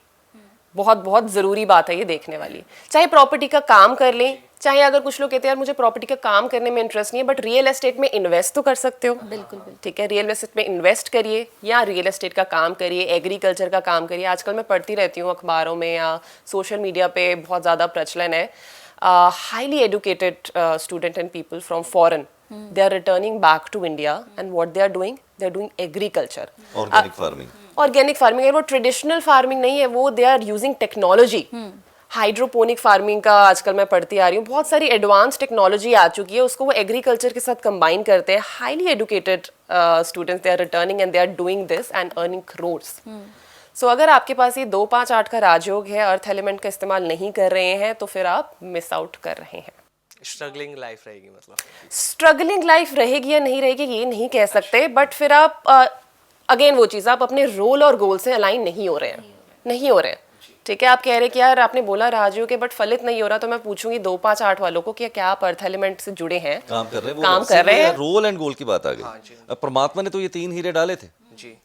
बहुत बहुत ज़रूरी बात है ये देखने वाली। चाहे प्रॉपर्टी का काम कर लें, चाहे अगर कुछ लोग कहते हैं यार मुझे प्रॉपर्टी का काम करने में इंटरेस्ट नहीं है, बट रियल एस्टेट में इन्वेस्ट तो कर सकते हो।
बिल्कुल,
ठीक है, रियल एस्टेट में इन्वेस्ट करिए या रियल एस्टेट का काम करिए, एग्रीकल्चर का काम करिए। आजकल मैं पढ़ती रहती हूँ अखबारों में या सोशल मीडिया पे बहुत ज़्यादा प्रचलन है। Highly educated student and people from foreign, they are returning back to India and what they are doing agriculture, organic farming है। वो ट्रेडिशनल फार्मिंग नहीं है, वो they are using technology। Hydroponic farming का आजकल मैं पढ़ती आ रही हूँ, बहुत सारी एडवांस टेक्नोलॉजी आ चुकी है, उसको वो एग्रीकल्चर के साथ कंबाइन करते हैं। Highly educated students, they are returning and they are doing this and earning crores। So अगर आपके पास ये 2, 5, 8 का राजयोग है, अर्थ एलिमेंट का इस्तेमाल नहीं कर रहे हैं, तो फिर आप मिस आउट कर रहे हैं।
स्ट्रगलिंग लाइफ रहेगी, मतलब
स्ट्रगलिंग लाइफ रहेगी या नहीं रहेगी ये नहीं कह सकते, बट फिर आप अगेन वो चीज़, आप अपने रोल और गोल से अलाइन नहीं हो रहे हैं, ठीक है। आप कह रहे कि यार आपने बोला राजयोग के बट फलित नहीं हो रहा, तो मैं पूछूंगी 2, 5, 8 वालों को कि क्या आप अर्थ एलिमेंट से जुड़े हैं,
काम कर रहे हैं, रोल एंड गोल की बात आ गई। अब परमात्मा ने तो ये 3 हीरे डाले थे
जी,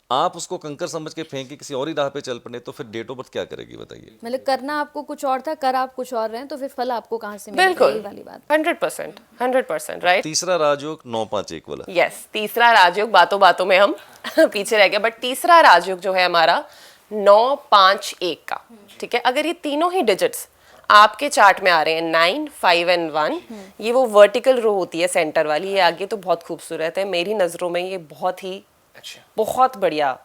आप उसको कंकर समझ के फेंक के किसी और ही राह पे चल पड़े, तो फिर डेट ऑफ बर्थ क्या करेगी बताइए।
मतलब करना आपको कुछ और था, कर आप कुछ और रहे हैं, तो फिर फल आपको कहाँ से मिलेगा?
बिल्कुल,
यही वाली बात।
100% राइट।
तीसरा राजयोग 9-5-1 वाला।
यस, तीसरा राजयोग बातों में हम पीछे रह गए, बट तीसरा राजयोग जो है हमारा 9-5-1 का, ठीक है। अगर ये तीनों ही डिजिट्स आपके चार्ट में आ रहे हैं 9, 5 and 1, ये वो वर्टिकल रो होती है सेंटर वाली, ये आगे तो बहुत खूबसूरत है मेरी नजरों में, ये बहुत बढ़िया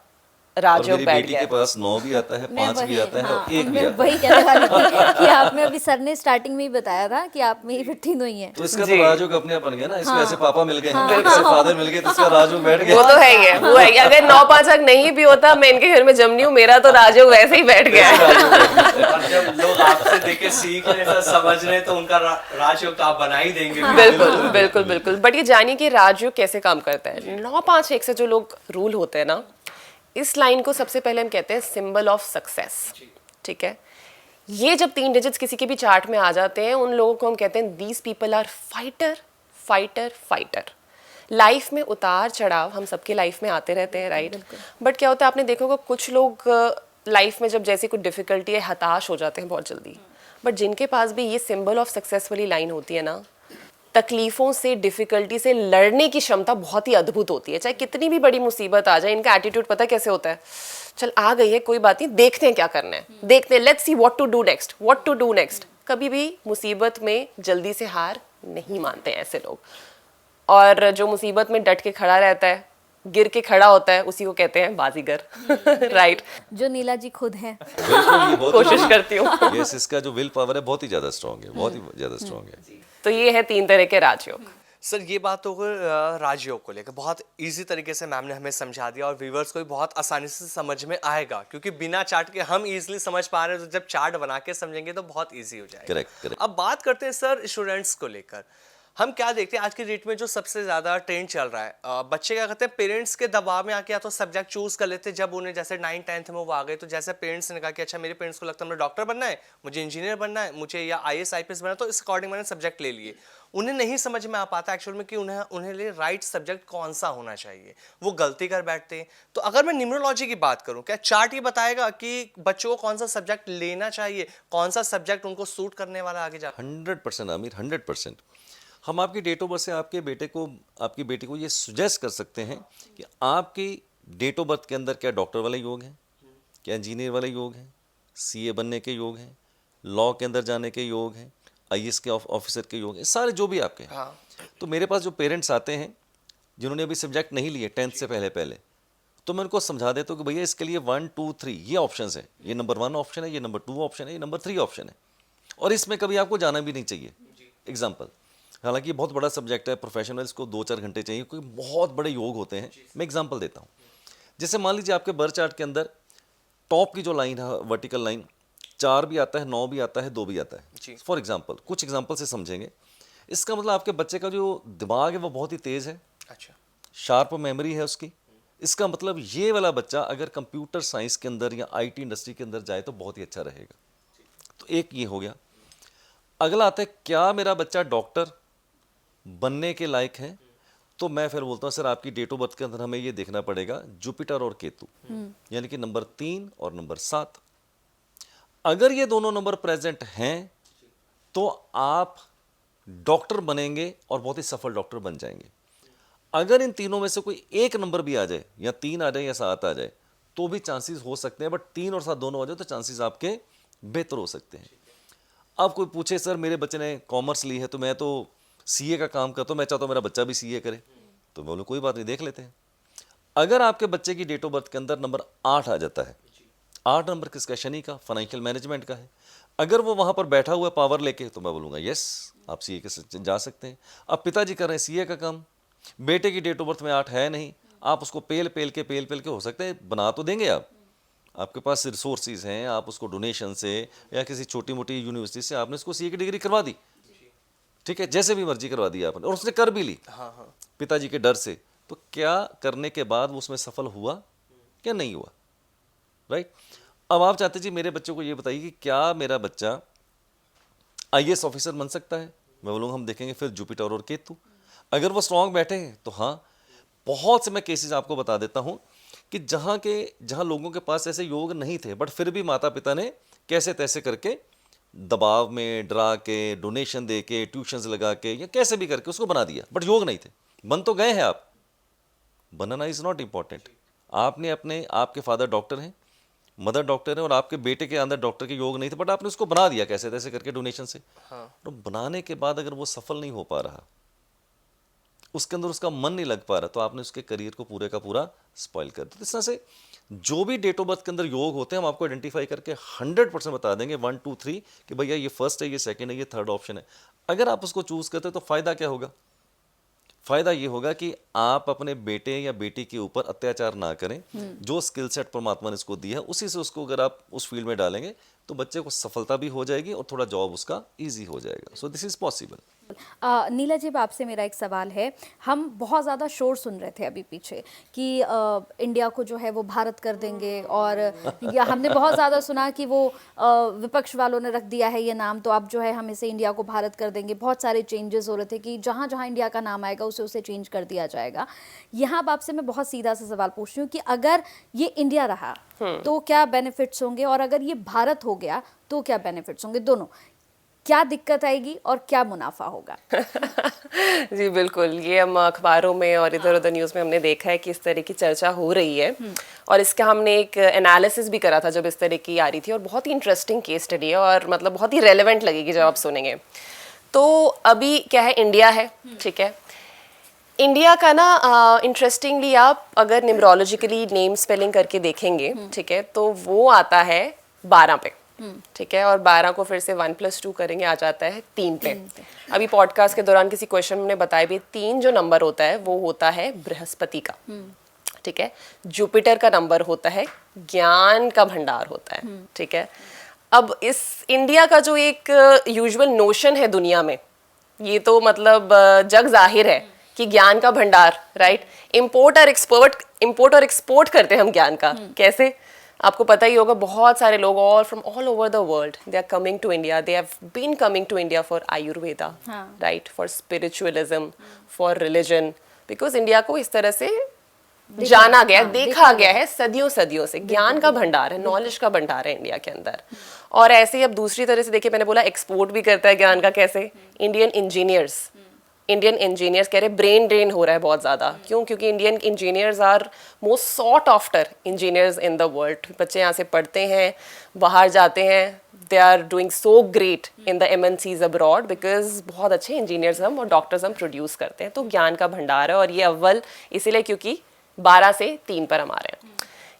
राजयोग बैठ
बेटी
गया
के पास 9 भी आता है, 5 भी आता है और 1 भी
मैं
आता है।
वही कहने वाली थी कि आपने अभी सर ने स्टार्टिंग में ही बताया था कि आप में ही फिर तीनों ही हैं।
तो इसका तो राजयोग अपने आप बन गया ना, इसको ऐसे पापा मिल गए, ऐसे फादर मिल गए, तो इसका राजयोग बैठ गया।
वो तो है ही है, वो है। अगर 9-5 अंक नहीं भी होता, मैं इनके घर में जमनी हूँ, मेरा तो राजयोग वैसे ही बैठ गया है।
और जब लोग आपसे देख के सीख रहे हैं, समझ रहे हैं, तो उनका राजयोग तो आप बना ही देंगे।
बिल्कुल। बट ये जानिए कि राजयोग कैसे काम करता है। 9-5-1 से जो लोग रूल होते हैं ना, इस लाइन को सबसे पहले हम कहते हैं सिंबल ऑफ सक्सेस, ठीक है। ये जब 3 डिजिट्स किसी के भी चार्ट में आ जाते हैं, उन लोगों को हम कहते हैं these people are fighter. Life में उतार चढ़ाव हम सबके लाइफ में आते रहते हैं, राइट। बट क्या होता है, आपने देखा होगा कुछ लोग लाइफ में जब जैसी कुछ डिफिकल्टी है हताश हो जाते हैं बहुत जल्दी, बट जिनके पास भी ये सिंबल ऑफ सक्सेस वाली लाइन होती है ना, तकलीफों से, डिफिकल्टी से लड़ने की क्षमता बहुत ही अद्भुत होती है। चाहे कितनी भी बड़ी मुसीबत आ जाए, इनका एटीट्यूड पता कैसे होता है, चल आ गई है कोई बात नहीं, देखते हैं क्या करना है, देखते हैं, let's see what to do next. कभी भी मुसीबत में जल्दी से हार नहीं मानते हैं ऐसे लोग, और जो मुसीबत में डट के खड़ा रहता है, गिर के खड़ा होता है, उसी को कहते हैं बाजीगर। राइट,
जो नीला जी खुद है।
कोशिश करती हूँ।
यस, इसका जो विल पावर है बहुत ही ज्यादा स्ट्रांग है, बहुत ही ज्यादा स्ट्रांग है।
तो ये है 3 तरह के राजयोग।
सर ये बात तो राजयोग को लेकर बहुत इजी तरीके से मैम ने हमें समझा दिया और व्यूवर्स को भी बहुत आसानी से समझ में आएगा, क्योंकि बिना चार्ट के हम इजीली समझ पा रहे हैं, तो जब चार्ट बना के समझेंगे तो बहुत इजी हो जाएगा।
करेक्ट।
अब बात करते हैं सर स्टूडेंट्स को लेकर। हम क्या देखते हैं आज की डेट में जो सबसे ज्यादा ट्रेंड चल रहा है, बच्चे क्या करते हैं, पेरेंट्स के दबाव में आके या तो सब्जेक्ट चूज कर लेते हैं। जब उन्हें जैसे 9th-10th में वो आ गए, तो जैसे पेरेंट्स ने कहा कि अच्छा मेरे पेरेंट्स को लगता है मुझे डॉक्टर बनना है, मुझे इंजीनियर बनना है, मुझे या IAS IPS बनना है, तो इस अकॉर्डिंग मैंने सब्जेक्ट ले लिए। उन्हें नहीं समझ में आ पाता एक्चुअल में कि उन्हें लिए राइट सब्जेक्ट कौन सा होना चाहिए, वो गलती कर बैठते हैं। तो अगर मैं न्यूमरोलॉजी की बात करूं, क्या चार्ट ये बताएगा कि बच्चों को कौन सा सब्जेक्ट लेना चाहिए, कौन सा सब्जेक्ट उनको सूट करने वाला आगे जा?
100% आमिर, 100%। हम आपकी डेट ऑफ बर्थ से आपकी बेटी को ये सुजेस्ट कर सकते हैं कि आपकी डेट ऑफ बर्थ के अंदर क्या डॉक्टर वाले योग हैं, क्या इंजीनियर वाले योग हैं, CA बनने के योग हैं, लॉ के अंदर जाने के योग हैं, IAS के ऑफिसर के योग हैं, सारे जो भी आपके हैं।
हाँ।
तो मेरे पास जो पेरेंट्स आते हैं जिन्होंने अभी सब्जेक्ट नहीं लिए 10th से पहले, तो मैं उनको समझा देता हूँ कि भैया इसके लिए 1 2 3 ये ऑप्शंस है, ये नंबर 1 ऑप्शन है, ये नंबर 2 ऑप्शन है, ये नंबर 3 ऑप्शन है, और इसमें कभी आपको जाना भी नहीं चाहिए। एग्जाम्पल, हालांकि ये बहुत बड़ा सब्जेक्ट है, प्रोफेशनल्स को 2-4 घंटे चाहिए, क्योंकि बहुत बड़े योग होते हैं। मैं एग्जांपल देता हूँ, जैसे मान लीजिए आपके बर्थ चार्ट के अंदर टॉप की जो लाइन है, वर्टिकल लाइन, 4 भी आता है, 9 भी आता है, 2 भी आता है। फॉर एग्जाम्पल, कुछ एग्जाम्पल से समझेंगे। इसका मतलब आपके बच्चे का जो दिमाग है वो बहुत ही तेज़ है,
अच्छा,
शार्प मेमोरी है उसकी। इसका मतलब ये वाला बच्चा अगर कंप्यूटर साइंस के अंदर या IT इंडस्ट्री के अंदर जाए तो बहुत ही अच्छा रहेगा। तो एक ये हो गया। अगला आता है, क्या मेरा बच्चा डॉक्टर बनने के लायक है? तो मैं फिर बोलता हूँ सर आपकी डेट ऑफ बर्थ के अंदर हमें ये देखना पड़ेगा जुपिटर और केतु, यानी कि नंबर 3 और नंबर 7। अगर ये दोनों नंबर प्रेजेंट हैं तो आप डॉक्टर बनेंगे और बहुत ही सफल डॉक्टर बन जाएंगे। अगर इन तीनों में से कोई एक नंबर भी आ जाए, या 3 आ जाए या 7 आ जाए, तो भी चांसेस हो सकते हैं, बट 3 और 7 दोनों आ जाए तो चांसेस आपके बेहतर हो सकते हैं। अब कोई पूछे सर मेरे बच्चे ने कॉमर्स ली है तो मैं तो CA का काम करता हूँ, मैं चाहता हूँ मेरा बच्चा भी CA करे, तो बोलो कोई बात नहीं, देख लेते हैं। अगर आपके बच्चे की डेट ऑफ बर्थ के अंदर नंबर 8 आ जाता है, 8 नंबर किसका? शनि का, फाइनेंशियल मैनेजमेंट का है। अगर वो वहाँ पर बैठा हुआ है पावर लेके, तो मैं बोलूँगा यस आप CA के जा सकते हैं। अब पिताजी कर रहे हैं CA का काम, बेटे की डेट ऑफ बर्थ में 8 है नहीं, आप उसको पेल पेल के हो सकते हैं बना तो देंगे आप, आपके पास रिसोर्सेज हैं, आप उसको डोनेशन से या किसी छोटी मोटी यूनिवर्सिटी से आपने उसको CA की डिग्री करवा दी, ठीक है, जैसे भी मर्जी करवा दी आपने, और उसने कर भी ली पिताजी के डर से, तो क्या करने के बाद वो उसमें सफल हुआ क्या नहीं हुआ? राइट। अब आप चाहते जी मेरे बच्चों को ये बताइए कि क्या मेरा बच्चा IAS ऑफिसर बन सकता है? मैं बोलूँगा हम देखेंगे फिर जुपिटर और केतु, अगर वो स्ट्रांग बैठे हैं तो हाँ। बहुत से मैं केसेस आपको बता देता हूँ कि जहाँ लोगों के पास ऐसे योग नहीं थे, बट फिर भी माता पिता ने कैसे तैसे करके दबाव में डरा के, डोनेशन दे के, ट्यूशन्स लगा के, या कैसे भी करके उसको बना दिया, बट योग नहीं थे। बन तो गए हैं आप, बनना इज नॉट इम्पॉर्टेंट। आपने आपके फादर डॉक्टर हैं, मदर डॉक्टर है, और आपके बेटे के अंदर डॉक्टर के योग नहीं थे, बट आपने उसको बना दिया कैसे तैसे करके डोनेशन से। तो बनाने के बाद अगर वो सफल नहीं हो पा रहा, उसके अंदर उसका मन नहीं लग पा रहा, तो आपने उसके करियर को पूरे का पूरा स्पॉइल कर दिया। इस तरह से जो भी डेट ऑफ बर्थ के अंदर योग होते हैं हम आपको आइडेंटिफाई करके 100% बता देंगे 1 2 3 कि भैया ये फर्स्ट है, ये सेकंड है, ये थर्ड ऑप्शन है। अगर आप उसको चूज करते हैं तो फायदा क्या होगा? फायदा ये होगा कि आप अपने बेटे या बेटी के ऊपर अत्याचार ना करें। जो स्किल सेट परमात्मा ने इसको दिया है उसी से उसको अगर आप उस फील्ड में डालेंगे तो बच्चे को सफलता भी हो जाएगी और थोड़ा जॉब उसका इजी हो जाएगा। So this is possible.
Neela ji, अब आपसे मेरा एक सवाल है। हम बहुत ज़्यादा शोर सुन रहे थे अभी पीछे कि इंडिया को जो है वो भारत कर देंगे, और या हमने बहुत ज़्यादा सुना कि वो विपक्ष वालों ने रख दिया है ये नाम, तो अब जो है हम इसे इंडिया को भारत कर देंगे। बहुत सारे चेंजेस हो रहे थे कि जहाँ जहाँ इंडिया का नाम आएगा उसे चेंज कर दिया जाएगा। यहाँ अब आपसे मैं बहुत सीधा सा सवाल पूछ रही हूँ कि अगर ये इंडिया रहा तो क्या बेनिफिट्स होंगे, और अगर ये भारत हो गया तो क्या बेनिफिट्स होंगे? दोनों, क्या दिक्कत आएगी और क्या मुनाफा होगा?
जी बिल्कुल, ये हम अखबारों में और इधर उधर न्यूज़ में हमने देखा है कि इस तरह की चर्चा हो रही है, और इसका हमने एक एनालिसिस भी करा था जब इस तरह की आ रही थी, और बहुत ही इंटरेस्टिंग केस स्टडी है, और मतलब बहुत ही रेलेवेंट लगेगी जब आप सुनेंगे। तो अभी क्या है, इंडिया है, ठीक है। इंडिया का ना इंटरेस्टिंगली आप अगर न्यूमरोलॉजिकली नेम स्पेलिंग करके देखेंगे, ठीक है, तो वो आता है 12 पे, ठीक है, और 12 को फिर से 1+2 करेंगे, आ जाता है 3 पे। अभी पॉडकास्ट के दौरान किसी क्वेश्चन में बताया भी 3 जो नंबर होता है वो होता है बृहस्पति का, ठीक है। जुपिटर का नंबर होता है ज्ञान का भंडार होता है, ठीक है। अब इस इंडिया का जो एक यूजुअल नोशन है दुनिया में, ये तो मतलब जग जाहिर है कि ज्ञान का भंडार, राइट। इम्पोर्ट और एक्सपोर्ट करते हैं हम ज्ञान का। कैसे? आपको पता ही होगा, बहुत सारे लोग all from all over the world they are coming to India, they have been coming to India for Ayurveda, right, for spiritualism, for religion, because India को इस तरह से जाना गया, देखा गया है सदियों सदियों से। ज्ञान का भंडार है, नॉलेज का भंडार है इंडिया के अंदर। और ऐसे ही अब दूसरी तरह से देखिए, मैंने बोला एक्सपोर्ट भी करता है ज्ञान का। कैसे? इंडियन इंजीनियर्स कह रहे ब्रेन ड्रेन हो रहा है बहुत ज़्यादा। क्यों? क्योंकि Indian engineers are most sought after engineers in the world. बच्चे यहाँ से पढ़ते हैं, बाहर जाते हैं, they are doing so great in the MNCs abroad, because बहुत अच्छे इंजीनियर्स हम और डॉक्टर्स हम प्रोड्यूस करते हैं। तो ज्ञान का भंडार है, और ये अव्वल इसीलिए क्योंकि 12 से 3 पर हम आ रहे हैं।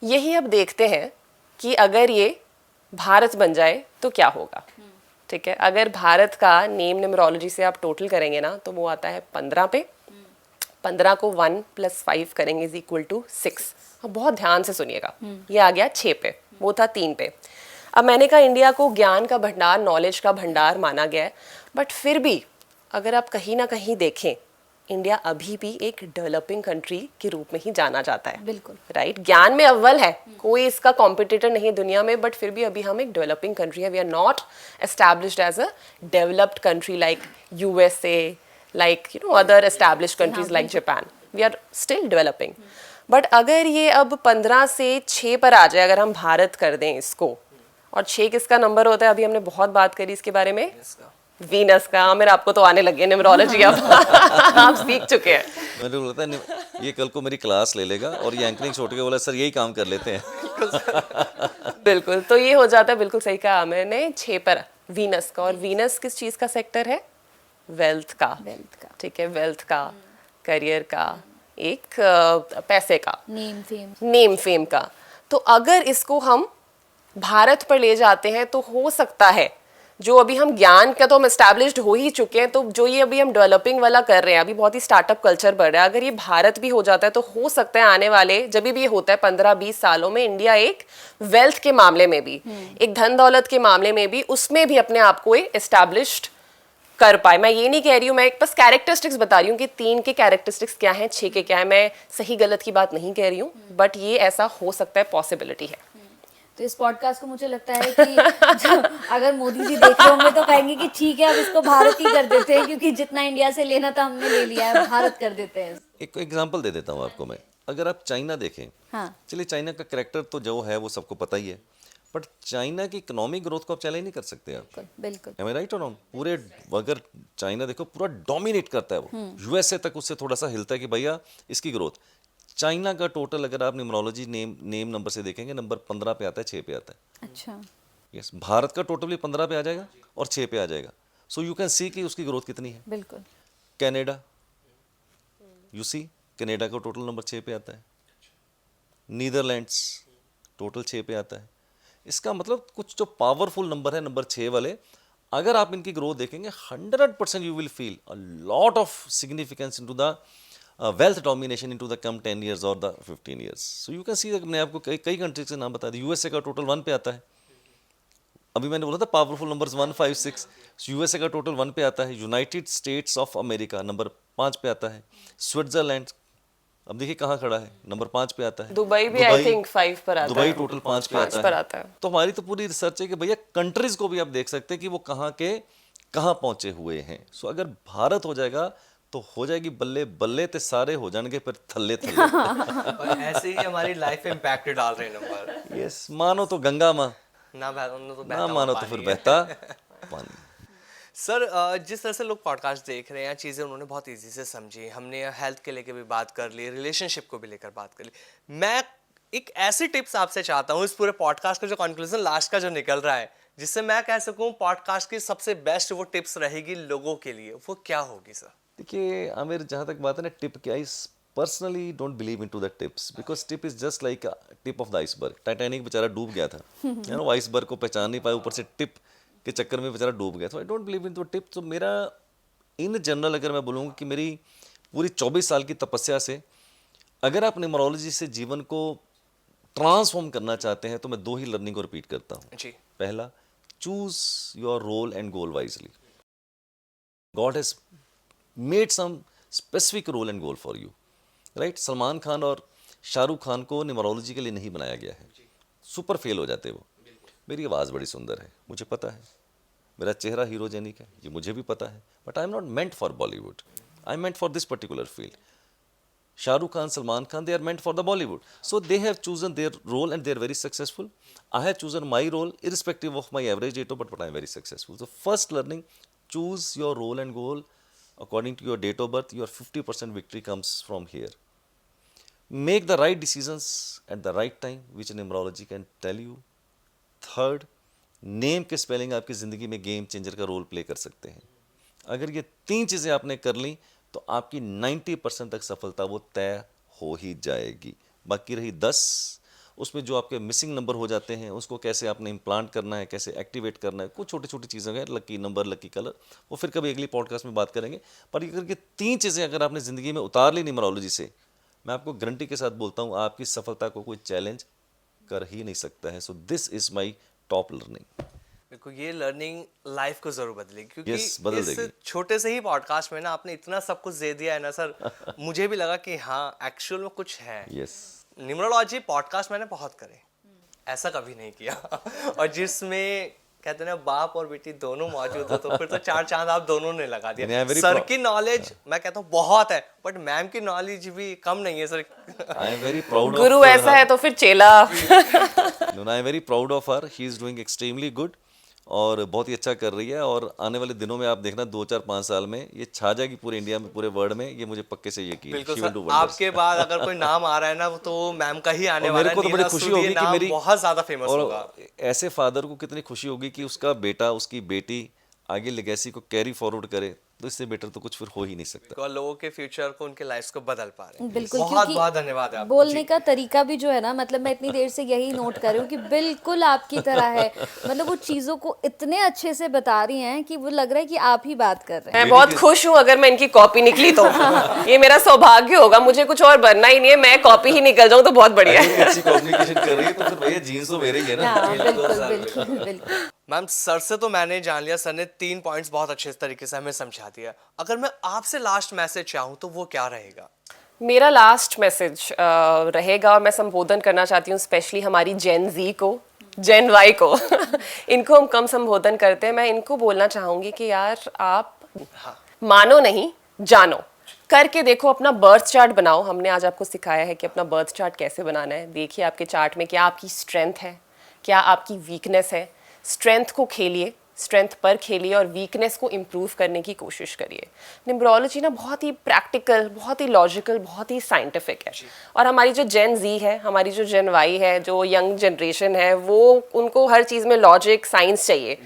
यही अब देखते हैं कि अगर ये भारत बन जाए तो क्या होगा, ठीक है। अगर भारत का नेम न्यूमरोलॉजी से आप टोटल करेंगे ना, तो वो आता है 15 पे। 15 को 1 + 5 करेंगे इज इक्वल टू 6। अब बहुत ध्यान से सुनिएगा, ये आ गया 6 पे, वो था 3 पे। अब मैंने कहा इंडिया को ज्ञान का भंडार, नॉलेज का भंडार माना गया है, बट फिर भी अगर आप कहीं ना कहीं देखें, इंडिया अभी भी एक डेवलपिंग कंट्री के रूप में ही जाना जाता है।
बिल्कुल,
राइट। ज्ञान में अव्वल है, कोई इसका कॉम्पिटिटर नहीं है दुनिया में, बट फिर भी अभी हम एक डेवलपिंग कंट्री है। We are not established as a developed country like USA, like other established countries like Japan. We are still developing. But अगर ये अब 15 से 6 पर आ जाए, अगर हम भारत कर दें इसको, और 6 किसका नंबर होता है? अभी हमने बहुत बात करी इसके बारे में, वीनस का। आमिर, आपको तो आने लगे न्यूमरोलॉजी, आप सीख चुके हैं।
मैंने बोला था ये कल को मेरी क्लास ले लेगा, और ये एंकरिंग छोड़ के बोला सर यही काम कर लेते हैं।
बिल्कुल, तो ये हो जाता है, बिल्कुल सही कहा आमिर ने, 6 पर वीनस का। और वीनस किस चीज़ का सेक्टर है? वेल्थ का, ठीक है, वेल्थ का, करियर का, एक पैसे का, नेम फेम का। तो अगर इसको हम भारत पर ले जाते हैं तो हो सकता है, जो अभी हम ज्ञान का तो हम एस्टैब्लिश्ड हो ही चुके हैं, तो जो ये अभी हम डेवलपिंग वाला कर रहे हैं, अभी बहुत ही स्टार्टअप कल्चर बढ़ रहा है, अगर ये भारत भी हो जाता है तो हो सकता है आने वाले, जब भी ये होता है 15-20 सालों में, इंडिया एक वेल्थ के मामले में भी, एक धन दौलत के मामले में भी, उसमें भी अपने आप को एस्टैब्लिश्ड कर पाए। मैं ये नहीं कह रही हूँ, मैं एक बस कैरेक्टरिस्टिक्स बता रही हूँ कि 3 के कैरेक्टरिस्टिक्स क्या हैं, 6 के क्या है। मैं सही गलत की बात नहीं कह रही हूँ, बट ये ऐसा हो सकता है, पॉसिबिलिटी है।
तो इस पॉडकास्ट को मुझे लगता है कि अगर मोदी जी देख रहे होंगे तो कहेंगे कि ठीक है, अब इसको भारत ही कर देते हैं, क्योंकि जितना इंडिया से लेना था हमने ले लिया है, भारत कर देते हैं।
एक एग्जांपल दे देता हूँ आपको मैं। अगर आप चाइना देखें,
हाँ,
चलिए चाइना का कैरेक्टर तो जो है वो सबको पता ही है, बट चाइना की इकोनॉमिक ग्रोथ को आप चैलेंज नहीं कर सकते आप।
बिल्कुल।
Am I right or wrong? पूरे अगर चाइना देखो पूरा डोमिनेट करता है वो, USA तक उससे थोड़ा सा हिलता है कि भैया इसकी ग्रोथ। चाइना का टोटल अगर आप न्यूमरोलॉजी नेम नंबर से देखेंगे, नंबर 15 पे आता है, 6 पे आता है।
अच्छा,
यस, भारत का टोटल भी 15 पे आ जाएगा और 6 पे आ जाएगा। सो यू कैन सी कि उसकी ग्रोथ कितनी है।
बिल्कुल।
कनाडा, यू सी कनाडा का टोटल नंबर 6 पे आता है। नीदरलैंड्स टोटल 6 पे आता है। इसका मतलब कुछ जो पावरफुल नंबर है, नंबर 6 वाले, अगर आप इनकी ग्रोथ देखेंगे 100% you will feel a lot of significance into the wealth domination into the come 10 years और the 15 years. So you can see, मैं आपको कई कंट्रीज के नाम बता दी। USA का टोटल 1 पे आता है। अभी मैंने बोला था पावरफुल नंबर्स 1, 5, 6। USA का टोटल 1 पे आता है। United states of America number 5 पे आता है। स्विट्जरलैंड, अब देखिए कहाँ खड़ा है, नंबर 5 पे आता है।
दुबई भी आई थिंक 5 पर आता है।
दुबई टोटल 5 पे आता है।
है।
तो हमारी तो पूरी रिसर्च है कि भैया कंट्रीज को भी आप देख सकते हैं कि वो कहाँ के कहाँ पहुंचे हुए हैं। सो अगर भारत हो जाएगा तो हो जाएगी बल्ले बल्ले, ते सारे हो जाएंगे फिर थल्ले थल्ले।
और ऐसे ही हमारी लाइफ में इम्पैक्ट डाल रहे हैं नंबर।
यस, मानो तो गंगा माँ,
ना तो
ना मानो तो फिर बहता पानी।
सर, जिस तरह से लोग पॉडकास्ट देख रहे हैं, चीज़ें उन्होंने बहुत इजी से समझी। हमने हेल्थ के लेकर भी बात कर ली, रिलेशनशिप को भी लेकर बात कर ली। मैं एक ऐसी टिप्स आपसे चाहता हूँ इस पूरे पॉडकास्ट का जो कंक्लूजन लास्ट का जो निकल रहा है, जिससे मैं कह सकूँ पॉडकास्ट की सबसे बेस्ट वो टिप्स रहेगी लोगों के लिए, वो क्या होगी सर?
देखिए आमिर, जहाँ तक बात है ना टिप क्या, इस personally don't believe into the tips because tip is just like a tip of the iceberg. Titanic बेचारा डूब गया था, you know, आइसबर्ग को पहचान नहीं पाया, ऊपर से टिप के चक्कर में बेचारा डूब गया. तो I don't believe into tip. तो मेरा इन जनरल अगर मैं बोलूँगा कि मेरी पूरी 24 साल की तपस्या से अगर आप न्यूमरोलॉजी से जीवन को ट्रांसफॉर्म करना चाहते हैं तो मैं 2 ही लर्निंग को रिपीट करता हूँ.
जी.
पहला, choose your role and goal wisely. God has made some specific role and goal for you, right. Salman Khan और शाहरुख खान को न्यूमरोलॉजी के लिए नहीं बनाया गया है. सुपर फेल हो जाते वो. मेरी आवाज़ बड़ी सुंदर है, मुझे पता है. मेरा चेहरा हीरोजेनिक है, ये मुझे भी पता है. But I am not meant for Bollywood, I am meant for this particular field. Shahrukh Khan, Salman Khan, they are meant for the Bollywood. So they have chosen their role and they are very successful. I have chosen my role irrespective of my average date of birth, but I am very successful. So first learning, choose your role and goal according to your date of birth. Your 50% victory comes from here. Make the right decisions at the right time, which numerology can tell you. Third, name के spelling आपकी ज़िंदगी में game changer का role play कर सकते हैं. अगर ये 3 चीज़ें आपने कर ली तो आपकी 90% तक सफलता वो तय हो ही जाएगी. बाकी रही 10, उसमें जो आपके मिसिंग नंबर हो जाते हैं उसको कैसे आपने इम्प्लांट करना है, कैसे एक्टिवेट करना है, कुछ छोटी छोटी चीज़ें हैं, लकी नंबर, लकी कलर, वो फिर कभी अगली पॉडकास्ट में बात करेंगे. पर ये करके 3 चीज़ें अगर आपने ज़िंदगी में उतार ली न्यूमरोलॉजी से, मैं आपको गारंटी के साथ बोलता हूँ आपकी सफलता को कोई चैलेंज कर ही नहीं सकता है. So this is my top learning.
बिल्कुल, ये लर्निंग लाइफ को जरूर बदलेगी क्योंकि
Yes, बदल
इस
देगी.
छोटे से ही पॉडकास्ट में ना आपने इतना सब कुछ दे दिया है ना सर. मुझे भी लगा कि हाँ एक्चुअल में कुछ है.
यस.
न्यूमरोलॉजी पॉडकास्ट मैंने बहुत करे, ऐसा कभी नहीं किया. और जिसमें कहते हैं ना बाप और बेटी दोनों मौजूद हो तो फिर तो 4 चांद आप दोनों ने लगा
I am
दिया.
very
sir
proud.
की नॉलेज मैं कहता हूँ बहुत है, बट मैम की नॉलेज भी कम नहीं है sir.
I am very proud.
गुरु ऐसा है तो फिर चेला.
I am very proud of her. He is doing extremely good और बहुत ही अच्छा कर रही है. और आने वाले दिनों में आप देखना 2-4-5 साल में ये छा जाएगी पूरे इंडिया में, पूरे वर्ल्ड में. ये मुझे पक्के से यकीन है.
बिल्कुल
She will
sir,
do wonders.
आपके बाद अगर कोई नाम आ रहा है ना तो मैम का ही आने
और
वाला
मेरे
है.
को तो बड़ी
नीना
खुशी
सूद, ये
होगी कि
नाम
मेरी
बहुत ज्यादा फेमस
और
होगा.
ऐसे फादर को कितनी खुशी होगी कि उसका बेटा, उसकी बेटी आगे लेगेसी को कैरी फॉरवर्ड करे. तो इससे बेटर तो कुछ फिर हो ही नहीं सकता.
और लोगों के फ्यूचर को, उनके लाइफ्स को बदल पा रहे हैं.
बिल्कुल,
बहुत
क्योंकि
बहुत धन्यवाद है आपको.
बोलने का तरीका भी जो है ना, मतलब मैं इतनी देर से यही नोट कर रही हूँ कि बिल्कुल आपकी तरह है. मतलब वो चीज़ों को इतने अच्छे से बता रही हैं कि वो लग रहा है कि आप ही बात कर रहे हैं.
मैं बहुत खुश हूँ अगर मैं इनकी कॉपी निकली तो. ये मेरा सौभाग्य होगा, मुझे कुछ और बनना ही नहीं है, मैं कॉपी ही निकल जाऊँ तो बहुत बढ़िया है.
अच्छी कम्युनिकेशन कर रही है तो फिर भैया जीन्स तो मेरे ही है ना.
हाँ, बिल्कुल बिल्कुल बिल्कुल.
मैम, सर से तो मैंने जान लिया, सर ने 3 पॉइंट्स बहुत अच्छे तरीके से हमें समझा दिया. अगर मैं आपसे लास्ट मैसेज चाहूँ तो वो क्या रहेगा?
मेरा लास्ट मैसेज रहेगा, और मैं संबोधन करना चाहती हूँ स्पेशली हमारी जेन जी को, जेन वाई को. इनको हम कम संबोधन करते हैं. मैं इनको बोलना चाहूँगी कि यार आप मानो नहीं, जानो. करके देखो, अपना बर्थ चार्ट बनाओ. हमने आज आपको सिखाया है कि अपना बर्थ चार्ट कैसे बनाना है. देखिए आपके चार्ट में क्या आपकी स्ट्रेंथ है, क्या आपकी वीकनेस है. स्ट्रेंथ को खेलिए, स्ट्रेंथ पर खेलिए और वीकनेस को इम्प्रूव करने की कोशिश करिए. न्यूमरोलॉजी ना बहुत ही प्रैक्टिकल, बहुत ही लॉजिकल, बहुत ही साइंटिफिक है. और हमारी जो जेन जी है, हमारी जो जेन वाई है, जो यंग जनरेशन है, वो उनको हर चीज़ में लॉजिक, साइंस चाहिए.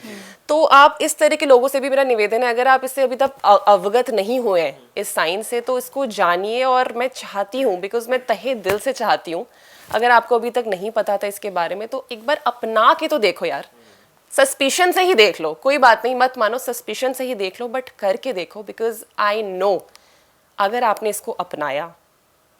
तो आप इस तरह के लोगों से भी मेरा निवेदन है, अगर आप इससे अभी तक अवगत नहीं हुए हैं इस साइंस से, तो इसको जानिए. और मैं चाहती हूँ, बिकॉज मैं तहे दिल से चाहती हूँ, अगर आपको अभी तक नहीं पता था इसके बारे में तो एक बार अपना के तो देखो यार. सस्पिशन से ही देख लो, कोई बात नहीं, मत मानो, सस्पिशन से ही देख लो, बट करके देखो. बिकॉज आई नो अगर आपने इसको अपनाया,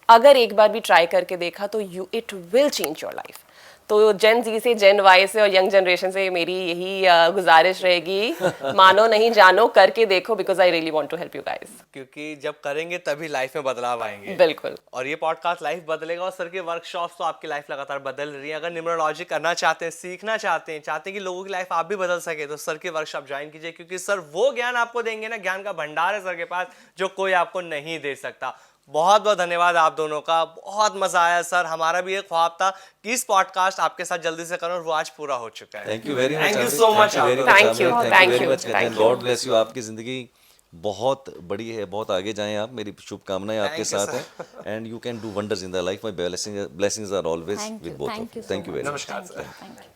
अगर एक बार भी ट्राई करके देखा तो it will change your life. तो जेन जी से, जेन वाई से और यंग जनरेशन से मेरी यही गुजारिश रहेगी, मानो नहीं जानो, करके देखो. Because I really want to help you guys.
क्योंकि जब करेंगे तभी लाइफ में बदलाव आएंगे.
बिल्कुल.
और ये पॉडकास्ट लाइफ बदलेगा. और सर के वर्कशॉप्स तो आपकी लाइफ लगातार बदल रही है. अगर न्यूमरोलॉजी करना चाहते हैं, सीखना चाहते हैं कि लोगों की लाइफ आप भी बदल सके, तो सर के वर्कशॉप ज्वाइन कीजिए. क्योंकि सर वो ज्ञान आपको देंगे ना, ज्ञान का भंडार है सर के पास, जो कोई आपको नहीं दे सकता. बहुत बहुत धन्यवाद आप दोनों का. बहुत मजा आया सर. हमारा भी एक ख्वाब था कि इस पॉडकास्ट आपके साथ जल्दी से करूं, और वो आज पूरा हो चुका है.
Thank you very much.
Thank you so much.
Thank you.
God bless you. आपकी जिंदगी बहुत बड़ी है, बहुत आगे जाएं आप. मेरी शुभकामनाएं आपके साथ है. And you can do wonders in the life. My blessings are always with both of you. Thank you very much.
नमस्कार सर.
Thank you.